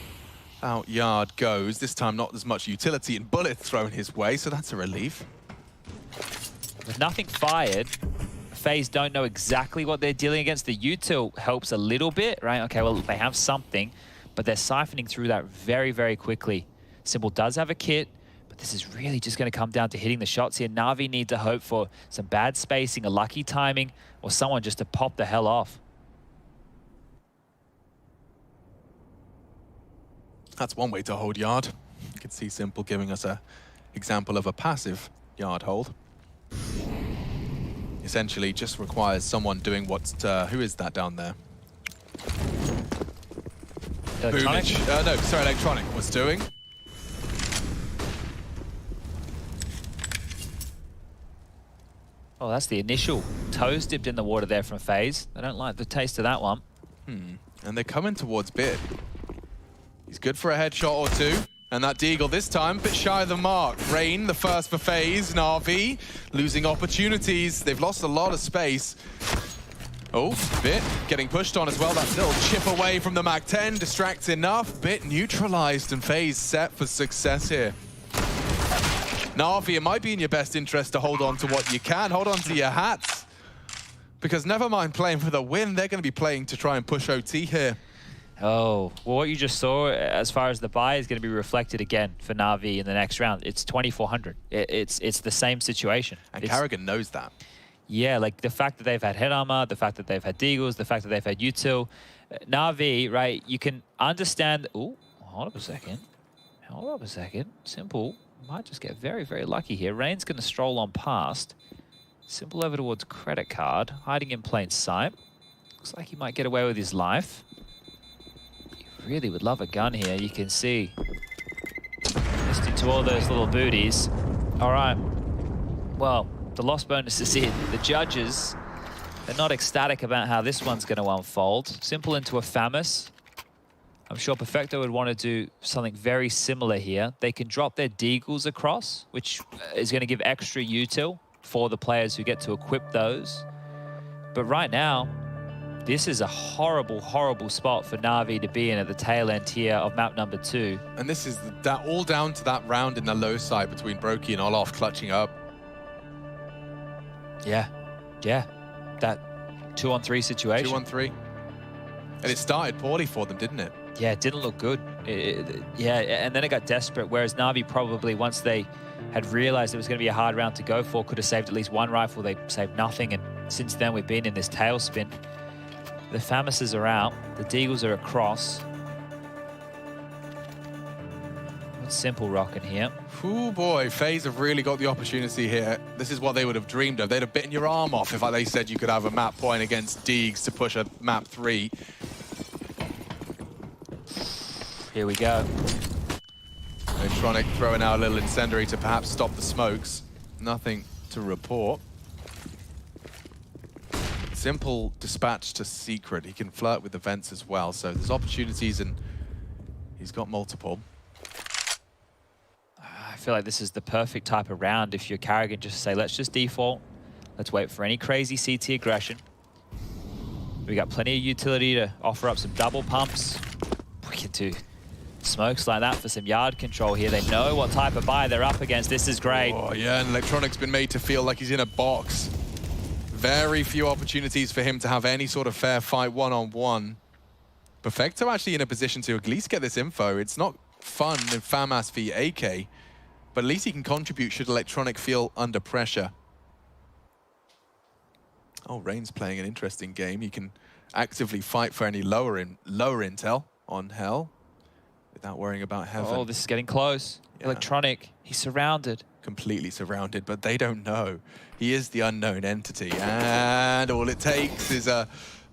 S8: out yard goes. This time not as much utility and bullets thrown his way, so that's a relief.
S9: With nothing fired, Faze don't know exactly what they're dealing against. The util helps a little bit, right? Okay, well, they have something. but they're siphoning through that very, very quickly. Simple does have a kit, but this is really just going to come down to hitting the shots here. Navi need to hope for some bad spacing, a lucky timing, or someone just to pop the hell off.
S8: That's one way to hold yard. You can see Simple giving us a example of a passive yard hold. Essentially just requires someone doing what's... who is that down there?
S9: Electronic?
S8: No, sorry, Electronic was doing.
S9: Oh, that's the initial toes dipped in the water there from Faze. I don't like the taste of that one.
S8: And they're coming towards Bit. He's good for a headshot or two. And that Deagle this time, a bit shy of the mark. Rain, the first for Faze. Navi, losing opportunities. They've lost a lot of space. Oh, Bit getting pushed on as well. That little chip away from the Mag-10 distracts enough. Bit neutralized and Faze set for success here. Navi, it might be in your best interest to hold on to what you can. Hold on to your hats. Because never mind playing for the win, they're going to be playing to try and push OT here.
S9: Oh, well, what you just saw as far as the buy is going to be reflected again for Navi in the next round. It's 2,400. It's the same situation.
S8: And Carrigan knows that.
S9: Yeah, like the fact that they've had head armor, the fact that they've had Deagles, the fact that they've had util. Navi, right, you can understand... Oh, hold up a second. Hold up a second. Simple might just get very, very lucky here. Rain's going to stroll on past. Simple over towards credit card, hiding in plain sight. Looks like he might get away with his life. Really would love a gun here. You can see just into all those little booties. All right. Well, the loss bonus is in. The judges, they're not ecstatic about how this one's going to unfold. Simple into a Famus. I'm sure Perfecto would want to do something very similar here. They can drop their Deagles across, which is going to give extra util for the players who get to equip those. But right now, this is a horrible, horrible spot for Navi to be in at the tail end here of map number 2.
S8: And this is that all down to that round in the low side between Brokey and Olof clutching up.
S9: Yeah. That 2-on-3 situation.
S8: 2-on-3. And it started poorly for them, didn't it?
S9: Yeah, it didn't look good. Yeah, and then it got desperate, whereas Navi probably, once they had realized it was going to be a hard round to go for, could have saved at least one rifle. They saved nothing, and since then we've been in this tailspin. The Famuses are out. The Deagles are across. What's Simple rocking here?
S8: Ooh boy, FaZe have really got the opportunity here. This is what they would have dreamed of. They'd have bitten your arm off if they said you could have a map point against Deags to push a map 3.
S9: Here we go.
S8: Electronic throwing out a little incendiary to perhaps stop the smokes. Nothing to report. Simple dispatch to Secret. He can flirt with the vents as well, so there's opportunities and he's got multiple.
S9: I feel like this is the perfect type of round if you're Carrigan, just say, let's just default. Let's wait for any crazy CT aggression. We got plenty of utility to offer up some double pumps. We can do smokes like that for some yard control here. They know what type of buy they're up against. This is great.
S8: Oh yeah, and Electronic's been made to feel like he's in a box. Very few opportunities for him to have any sort of fair fight one-on-one. Perfecto actually in a position to at least get this info. It's not fun in FAMAS v AK, but at least he can contribute should Electronic feel under pressure. Oh, Rain's playing an interesting game. He can actively fight for any lower intel on Hell without worrying about Heaven.
S9: Oh, this is getting close. Yeah. Electronic, he's surrounded.
S8: Completely surrounded, but they don't know. He is the unknown entity, and all it takes is a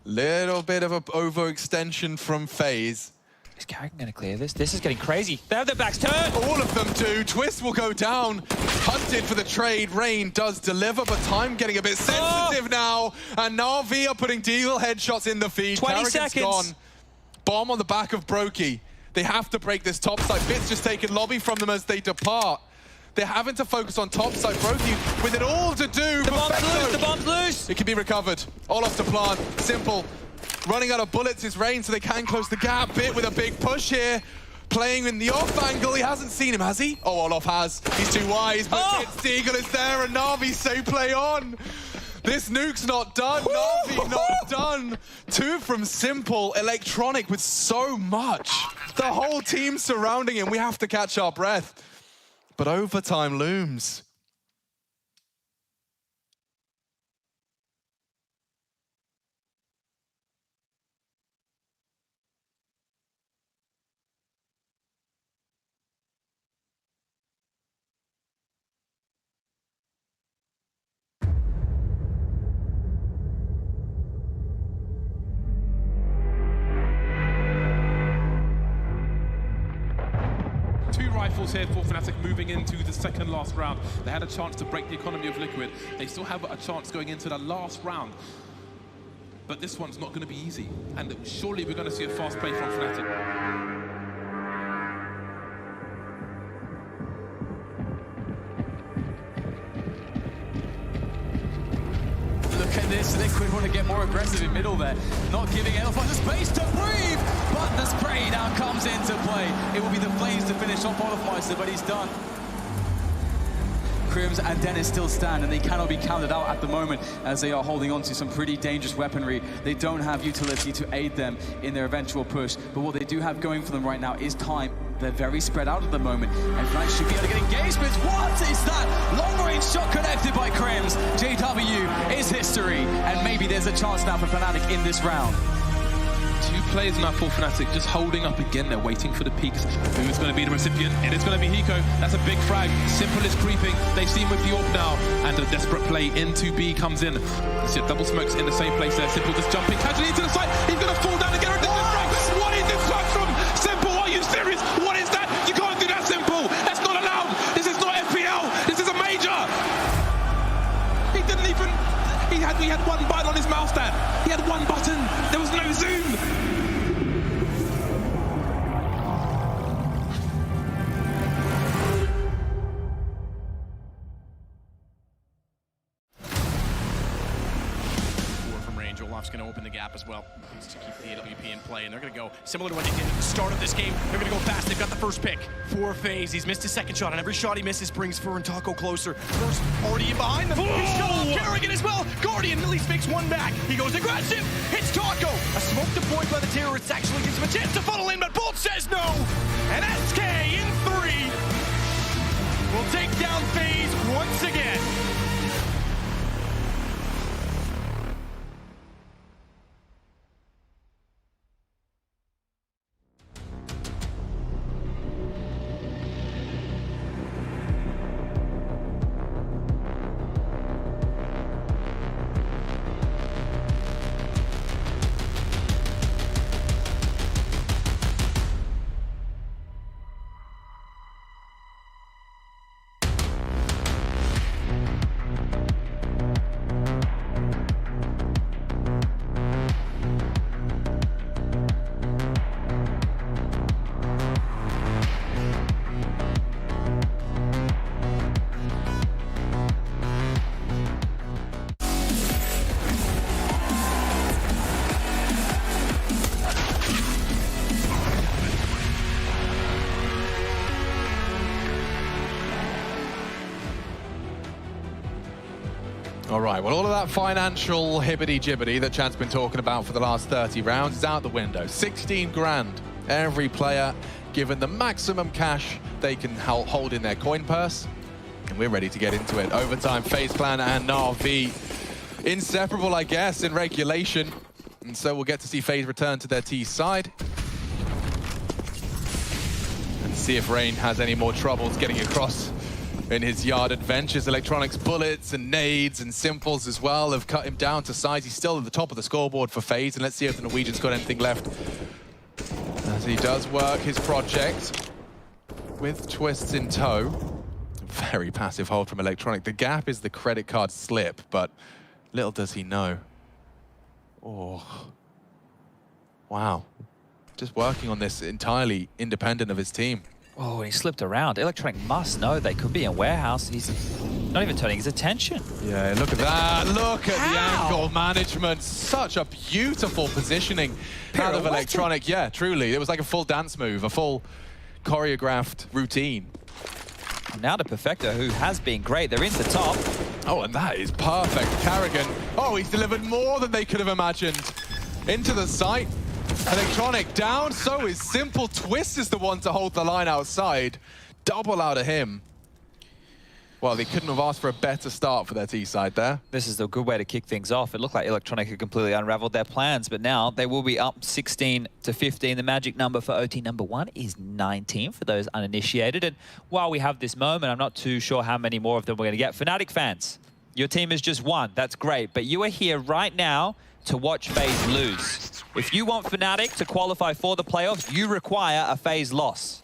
S8: little bit of an overextension from FaZe.
S9: Is Carrigan going to clear this? This is getting crazy. They have their backs turned.
S8: All of them do. Twist will go down. Hunted for the trade. Rain does deliver, but time getting a bit sensitive now. And Navi are putting Deagle headshots in the feed.
S9: 20
S8: Carrigan's
S9: seconds.
S8: gone. Bomb on the back of Brokey. They have to break this top side. Bit's just taken lobby from them as they depart. They're having to focus on top side. Brokey with it all to do.
S9: The bomb's loose. The bomb's loose.
S8: It can be recovered. Olof to plant. Simple. Running out of bullets is Rain, so they can close the gap. Bit with a big push here. Playing in the off angle. He hasn't seen him, has he? Oh, Olof has. He's too wise, but Deagle is there, and Navi say play on. This nuke's not done. Navi not done. 2 from Simple. Electronic with so much. The whole team surrounding him. We have to catch our breath. But overtime looms.
S3: Rifles here for Fnatic moving into the second last round. They had a chance to break the economy of Liquid. They still have a chance going into the last round. But this one's not going to be easy. And surely we're going to see a fast play from Fnatic.
S11: Look at this, Liquid want to get more aggressive in middle there. Not giving Elephant the space to breathe, but the spray down comes into play. It will be the Flames to finish off Olofmeister, but he's done. Crims and Dennis still stand, and they cannot be counted out at the moment as they are holding on to some pretty dangerous weaponry. They don't have utility to aid them in their eventual push, but what they do have going for them right now is time. They're very spread out at the moment, and Fnatic should be able to get engagements. What is that? Long-range shot connected by Crims. JW is history, and maybe there's a chance now for Fnatic in this round.
S3: 2 players now for Fnatic, just holding up again. They're waiting for the peaks. Who is going to be the recipient? It is going to be Hiko. That's a big frag. Simple is creeping. They've seen with the AWP now, and a desperate play into B comes in. You see double smokes in the same place there. Simple just jumping casually into the side. He's going to fall down and get rid of this frag. What is this frag from Simple? Are you serious? What is that? You can't do that, Simple. That's not allowed. This is not FPL. This is a major. He didn't even... He had one button on his mouse pad. He had one button. There was no zoom.
S6: Olaf's going to open the gap as well to keep the AWP in play, and they're going to go similar to what they did at the start of this game. They're going to go fast. They've got the first pick for Faze. He's missed his second shot, and every shot he misses brings Fur and Taco closer. First already in behind them. He's shut off Kerrigan as well. Guardian at least makes one back. He goes aggressive. Hits Taco. A smoke deployed by the terrorists actually gives him a chance to funnel in, but Bolt says no. And SK in 3 will take down Faze once again.
S8: All right, well, all of that financial hibbity-jibbity that Chad's been talking about for the last 30 rounds is out the window. 16 grand. Every player given the maximum cash they can hold in their coin purse. And we're ready to get into it. Overtime, Faze Clan and Navi. Inseparable, I guess, in regulation. And so we'll get to see Faze return to their T side. And see if Rain has any more troubles getting across in his yard adventures. Electronics bullets and nades and simples as well have cut him down to size. He's still at the top of the scoreboard for Faze, and let's see if the Norwegian's got anything left as he does work his project with twists in tow. Very passive hold from Electronic. The gap is the credit card slip, but little does he know. Oh, wow. Just working on this entirely independent of his team.
S9: Oh, he slipped around. Electronic must know they could be in warehouse. He's not even turning his attention.
S8: Yeah, look at that. Look at the angle management. Such a beautiful positioning out of Electronic. Yeah, truly. It was like a full dance move, a full choreographed routine.
S9: Now to Perfecto, who has been great. They're into top.
S8: Oh, and that is perfect. Carrigan, oh, he's delivered more than they could have imagined. Into the site. Electronic down, so is Simple. Twist is the one to hold the line outside. Double out of him. Well, they couldn't have asked for a better start for their T side there.
S9: This is a good way to kick things off. It looked like Electronic had completely unraveled their plans, but now they will be up 16 to 15. The magic number for OT number 1 is 19 for those uninitiated. And while we have this moment, I'm not too sure how many more of them we're going to get. Fnatic fans, your team has just won. That's great. But you are here right now to watch FaZe lose. If you want Fnatic to qualify for the playoffs, you require a FaZe loss.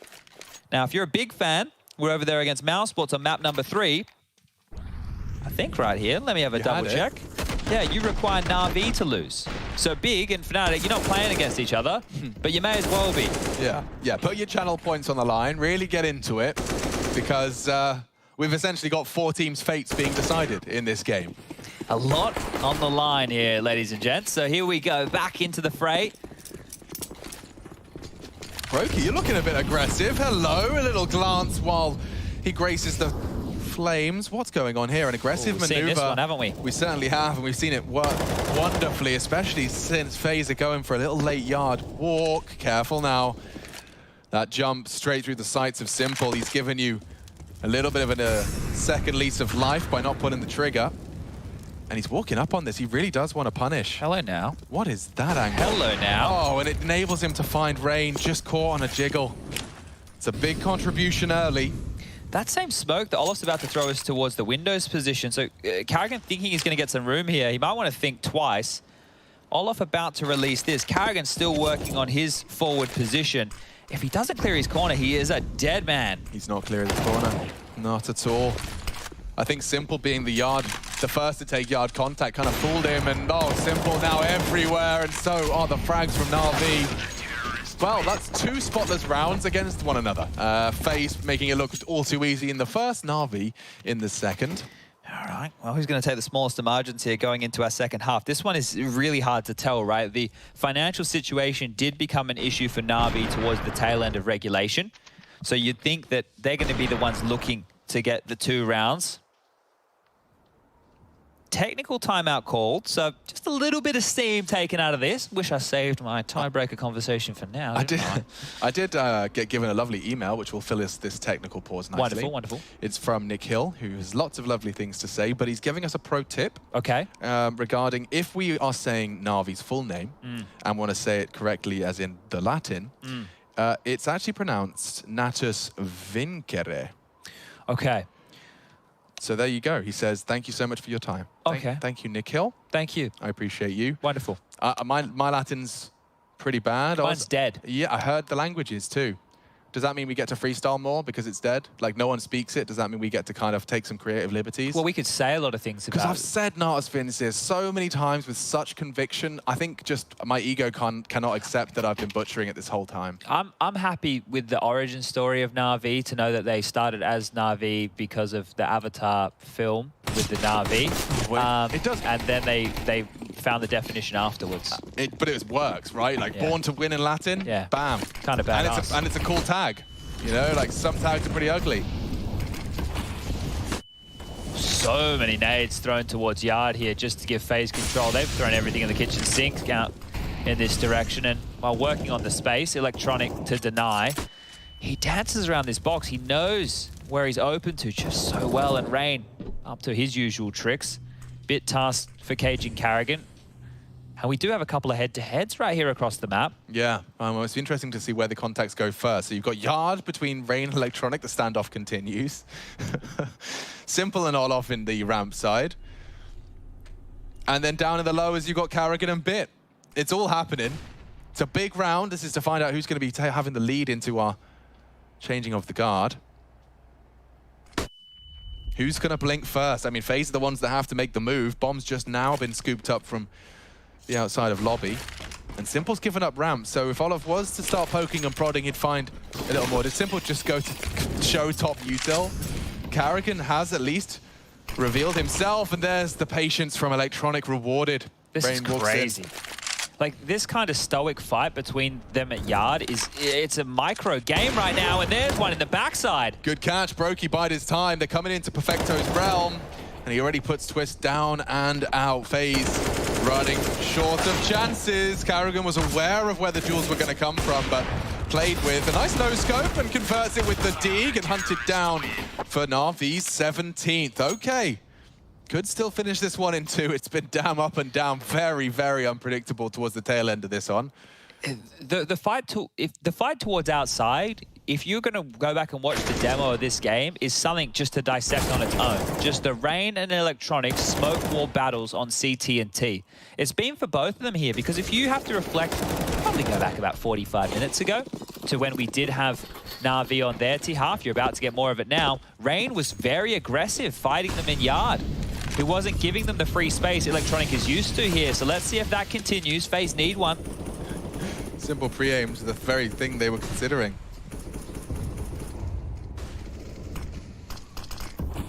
S9: Now, if you're a big fan, we're over there against Mousesports on map number 3. I think right here. Let me have a double check. Yeah, you require Navi to lose. So Big and Fnatic, you're not playing against each other, but you may as well be.
S8: Yeah, put your channel points on the line, really get into it, because we've essentially got 4 teams' fates being decided in this game.
S9: A lot on the line here, ladies and gents. So here we go, back into the fray.
S8: Brokey, you're looking a bit aggressive. Hello, a little glance while he graces the flames. What's going on here? An aggressive maneuver.
S9: We've seen this one, haven't we?
S8: We certainly have, and we've seen it work wonderfully, especially since FaZe are going for a little late yard walk. Careful now. That jump straight through the sights of Simple. He's given you a little bit of a second lease of life by not pulling the trigger. And he's walking up on this. He really does want to punish.
S9: Hello now.
S8: What is that angle?
S9: Hello now.
S8: Oh, and it enables him to find Rain, just caught on a jiggle. It's a big contribution early.
S9: That same smoke that Olaf's about to throw is towards the Windows position. So Carrigan thinking he's going to get some room here. He might want to think twice. Olaf about to release this. Carrigan's still working on his forward position. If he doesn't clear his corner, he is a dead man.
S8: He's not clearing the corner. Not at all. I think Simple being the first to take yard contact kind of fooled him, and oh, Simple now everywhere, and so are the frags from Navi. Well, that's 2 spotless rounds against one another. FaZe making it look all too easy in the first, Navi in the second.
S9: All right, well, who's going to take the smallest of margins here going into our second half? This one is really hard to tell, right? The financial situation did become an issue for Navi towards the tail end of regulation. So you'd think that they're going to be the ones looking to get the 2 rounds. Technical timeout called, so just a little bit of steam taken out of this. Wish I saved my tiebreaker conversation for now.
S8: I did get given a lovely email, which will fill us this technical pause nicely.
S9: Wonderful, wonderful.
S8: It's from Nick Hill, who has lots of lovely things to say, but he's giving us a pro tip.
S9: Okay.
S8: Regarding if we are saying Navi's full name and want to say it correctly as in the Latin, it's actually pronounced Natus Vincere.
S9: Okay.
S8: So there you go. He says, thank you so much for your time.
S9: Okay.
S8: Thank you, Nick Hill.
S9: Thank you.
S8: I appreciate you.
S9: Wonderful.
S8: My Latin's pretty bad.
S9: Mine's dead.
S8: Yeah, I heard the languages too. Does that mean we get to freestyle more because it's dead? Like, no one speaks it? Does that mean we get to kind of take some creative liberties?
S9: Well, we could say a lot of things about it.
S8: Because I've said Natus Vincere so many times with such conviction. I think just my ego cannot accept that I've been butchering it this whole time.
S9: I'm happy with the origin story of Navi, to know that they started as Navi because of the Avatar film with the Navi.
S8: It does.
S9: And then they found the definition afterwards.
S8: But it works, right? Like, born to win in Latin, bam.
S9: Kind of badass.
S8: And it's a cool tag. You know, like, some tags are pretty ugly.
S9: So many nades thrown towards Yard here just to give FaZe control. They've thrown everything in the kitchen sink out in this direction. And while working on the space, Electronic to deny. He dances around this box. He knows where he's open to just so well. And Rain up to his usual tricks. Bit tasked for caging Carrigan. And we do have a couple of head-to-heads right here across the map.
S8: Yeah, well, it's interesting to see where the contacts go first. So you've got Yard between Rain and Electronic. The standoff continues. Simple and Olaf in the ramp side. And then down in the lowers, you've got Carrigan and Bit. It's all happening. It's a big round. This is to find out who's going to be having the lead into our changing of the guard. Who's going to blink first? I mean, FaZe are the ones that have to make the move. Bomb's just now been scooped up from the outside of lobby. And Simple's given up ramp, so if Olaf was to start poking and prodding, he'd find a little more. Did Simple just go to show top util? Carrigan has at least revealed himself, and there's the patience from Electronic rewarded.
S9: This is crazy. Like, this kind of stoic fight between them at Yard it's a micro game right now, and there's one in the backside.
S8: Good catch, Brokey bide his time. They're coming into Perfecto's realm. And he already puts Twist down and out. Faze running short of chances. Karrigan was aware of where the duels were going to come from, but played with a nice no-scope and converts it with the dig and hunted down for Navi's 17th. Okay. Could still finish this one in 2. It's been damn up and down. Very, very unpredictable towards the tail end of this one.
S9: The fight towards outside, if you're going to go back and watch the demo of this game, is something just to dissect on its own. Just the Rain and Electronic smoke war battles on CT and T. It's been for both of them here, because if you have to reflect, probably go back about 45 minutes ago to when we did have Navi on their T half. You're about to get more of it now. Rain was very aggressive, fighting them in yard. He wasn't giving them the free space Electronic is used to here, so let's see if that continues. Faze need one.
S8: Simple pre-aims are the very thing they were considering.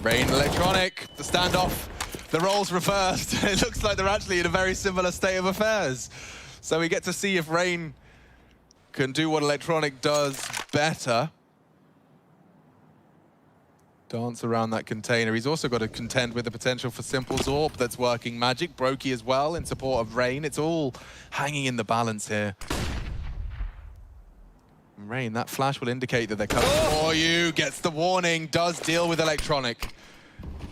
S8: Rain Electronic, the standoff, the roles reversed. It looks like they're actually in a very similar state of affairs. So we get to see if Rain can do what Electronic does better. Dance around that container. He's also got to contend with the potential for Simple Zorp that's working magic. Brokey as well in support of Rain. It's all hanging in the balance here. Rain, that flash will indicate that they're coming for you. Gets the warning, does deal with Electronic.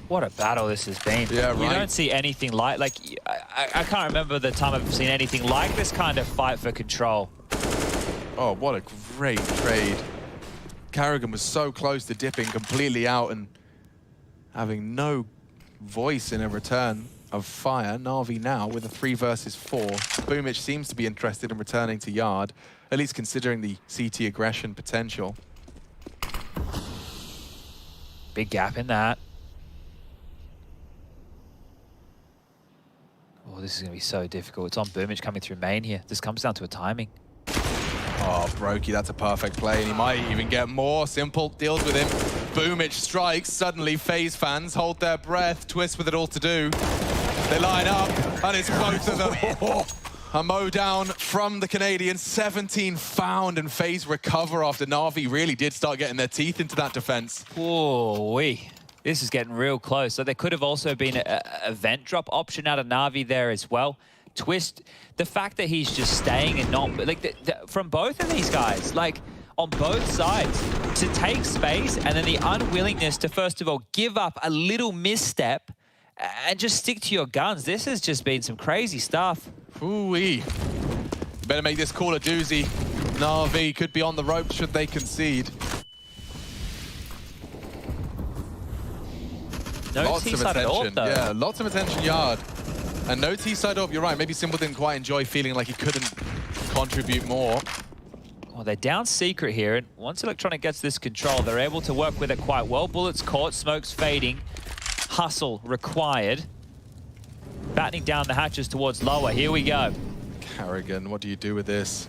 S9: What a battle this has been.
S8: Yeah, right.
S9: You don't see anything like I can't remember the time I've seen anything like this kind of fight for control.
S8: Oh, what a great trade. Karrigan was so close to dipping completely out and having no voice in a return of fire. Na'Vi now with a 3 versus 4. Boomich seems to be interested in returning to yard, at least considering the CT aggression potential.
S9: Big gap in that. Oh, this is going to be so difficult. It's on Boomich coming through main here. This comes down to a timing.
S8: Oh, Brokey, that's a perfect play, and he might even get more. Simple deals with him. Boomich strikes. Suddenly, FaZe fans hold their breath. Twist with it all to do. They line up, and it's both of them. A mow down from the Canadians. 17 found, and FaZe recover after Na'Vi really did start getting their teeth into that defense.
S9: Oh, this is getting real close. So there could have also been a vent drop option out of Na'Vi there as well. Twist, the fact that he's just staying and not, like, from both of these guys, like, on both sides, to take space and then the unwillingness to, first of all, give up a little misstep and just stick to your guns. This has just been some crazy stuff.
S8: Ooh-wee. Better make this call a doozy. Na'Vi could be on the ropes should they concede.
S9: No
S8: lots of
S9: T-side
S8: attention.
S9: though.
S8: Yeah, lots of attention yard. And no T-side up, you're right. Maybe Simple didn't quite enjoy feeling like he couldn't contribute more.
S9: Well, they're down secret here, and once Electronic gets this control, they're able to work with it quite well. Bullets caught, smoke's fading. Hustle required. Battening down the hatches towards lower. Here we go.
S8: Karrigan, what do you do with this?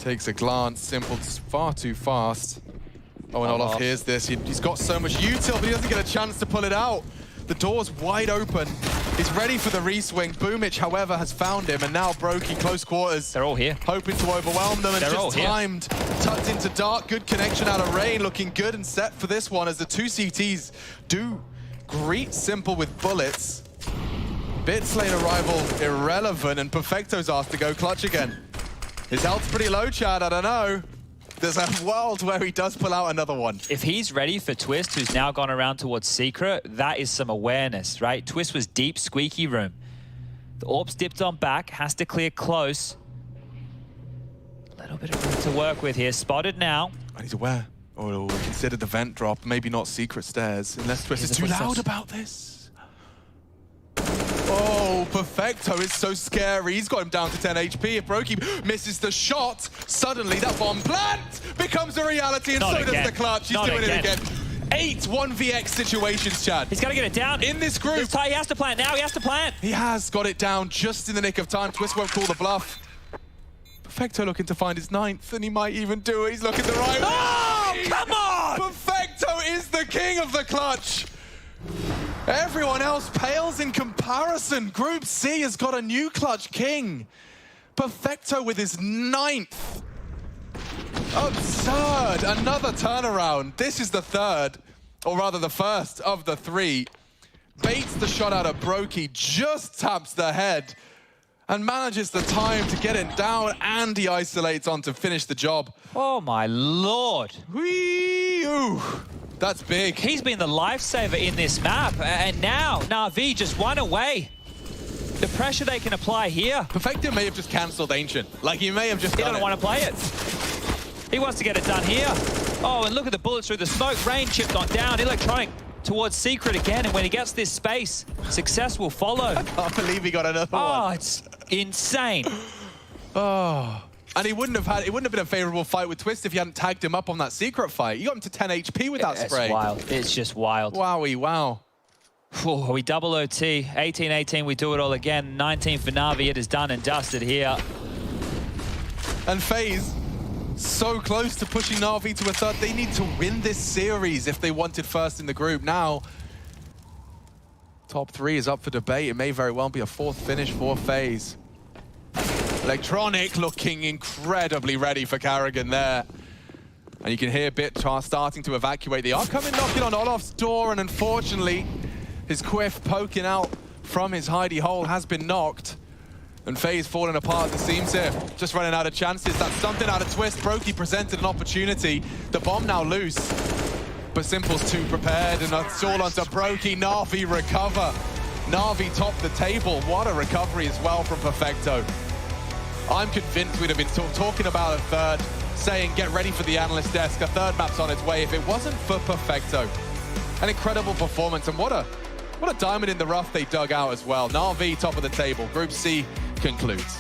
S8: Takes a glance. Simple's far too fast. Oh, and Olof hears this. He's got so much util, but he doesn't get a chance to pull it out. The door's wide open. He's ready for the reswing. Boomich, however, has found him, and now Brokey, close quarters.
S9: They're all here.
S8: Hoping to overwhelm them, and
S9: They're
S8: just timed. Tucked into dark, good connection out of Rain, looking good and set for this one as the 2 CTs do greet Simple with bullets. Bitslane arrival irrelevant, and Perfecto's asked to go clutch again. His health's pretty low, Chad, I don't know. There's a world where he does pull out another one.
S9: If he's ready for Twist, who's now gone around towards Secret, that is some awareness, right? Twist was deep, squeaky room. The Orb's dipped on back, has to clear close. A little bit of room to work with here. Spotted now.
S8: And he's aware. Oh, consider the vent drop, maybe not Secret stairs, unless Twist is too loud about this. Oh, Perfecto is so scary. He's got him down to 10 HP. If Brokey misses the shot, suddenly that bomb plant becomes a reality, and so does the clutch. He's doing it again. 8 1vx situations, Chad.
S9: He's got to get it down.
S8: In this group.
S9: He has to plant now. He has to plant.
S8: He has got it down just in the nick of time. Twist won't call the bluff. Perfecto looking to find his 9th, and he might even do it. He's looking the right way.
S9: Oh, come on!
S8: Perfecto is the king of the clutch. Everyone else pales in comparison. Group C has got a new clutch king. Perfecto with his 9th. Absurd. Another turnaround. This is the 3rd. or rather the first of the three. Baits the shot out of Brokey, just taps the head, and manages the time to get it down, and he isolates on to finish the job.
S9: Oh my lord.
S8: Whee-oo. That's big.
S9: He's been the lifesaver in this map, and now Navi just one away. The pressure they can apply here.
S8: Perfecto may have just cancelled Ancient. Like, he may have just
S9: He
S8: done
S9: doesn't want to play it. He wants to get it done here. Oh, and look at the bullets through the smoke. Rain chipped on down. Electronic towards Secret again, and when he gets this space, success will follow.
S8: I can't believe he got another one.
S9: Oh, it's insane.
S8: Oh. And it wouldn't have been a favorable fight with Twist if you hadn't tagged him up on that Secret fight. You got him to 10 HP with that spray.
S9: It's wild. It's just wild.
S8: Wowie, wow.
S9: Oh, we double OT. 18-18, we do it all again. 19 for Navi. It is done and dusted here.
S8: And Faze, so close to pushing Navi to a third. They need to win this series if they wanted first in the group. Now, top three is up for debate. It may very well be a fourth finish for Faze. Electronic looking incredibly ready for Karrigan there. And you can hear Bit starting to evacuate. They are coming knocking on Olof's door, and unfortunately, his quiff poking out from his hidey hole has been knocked. And Faze falling apart at the seams here. Just running out of chances. That's something out of Twist. Brokey presented an opportunity. The bomb now loose. But Simple's too prepared, and that's all onto Brokey. Navi recover. Navi top the table. What a recovery as well from Perfecto. I'm convinced we'd have been talking about a third, saying get ready for the analyst desk. A third map's on its way if it wasn't for Perfecto. An incredible performance, and what a diamond in the rough they dug out as well. Navi top of the table. Group C concludes.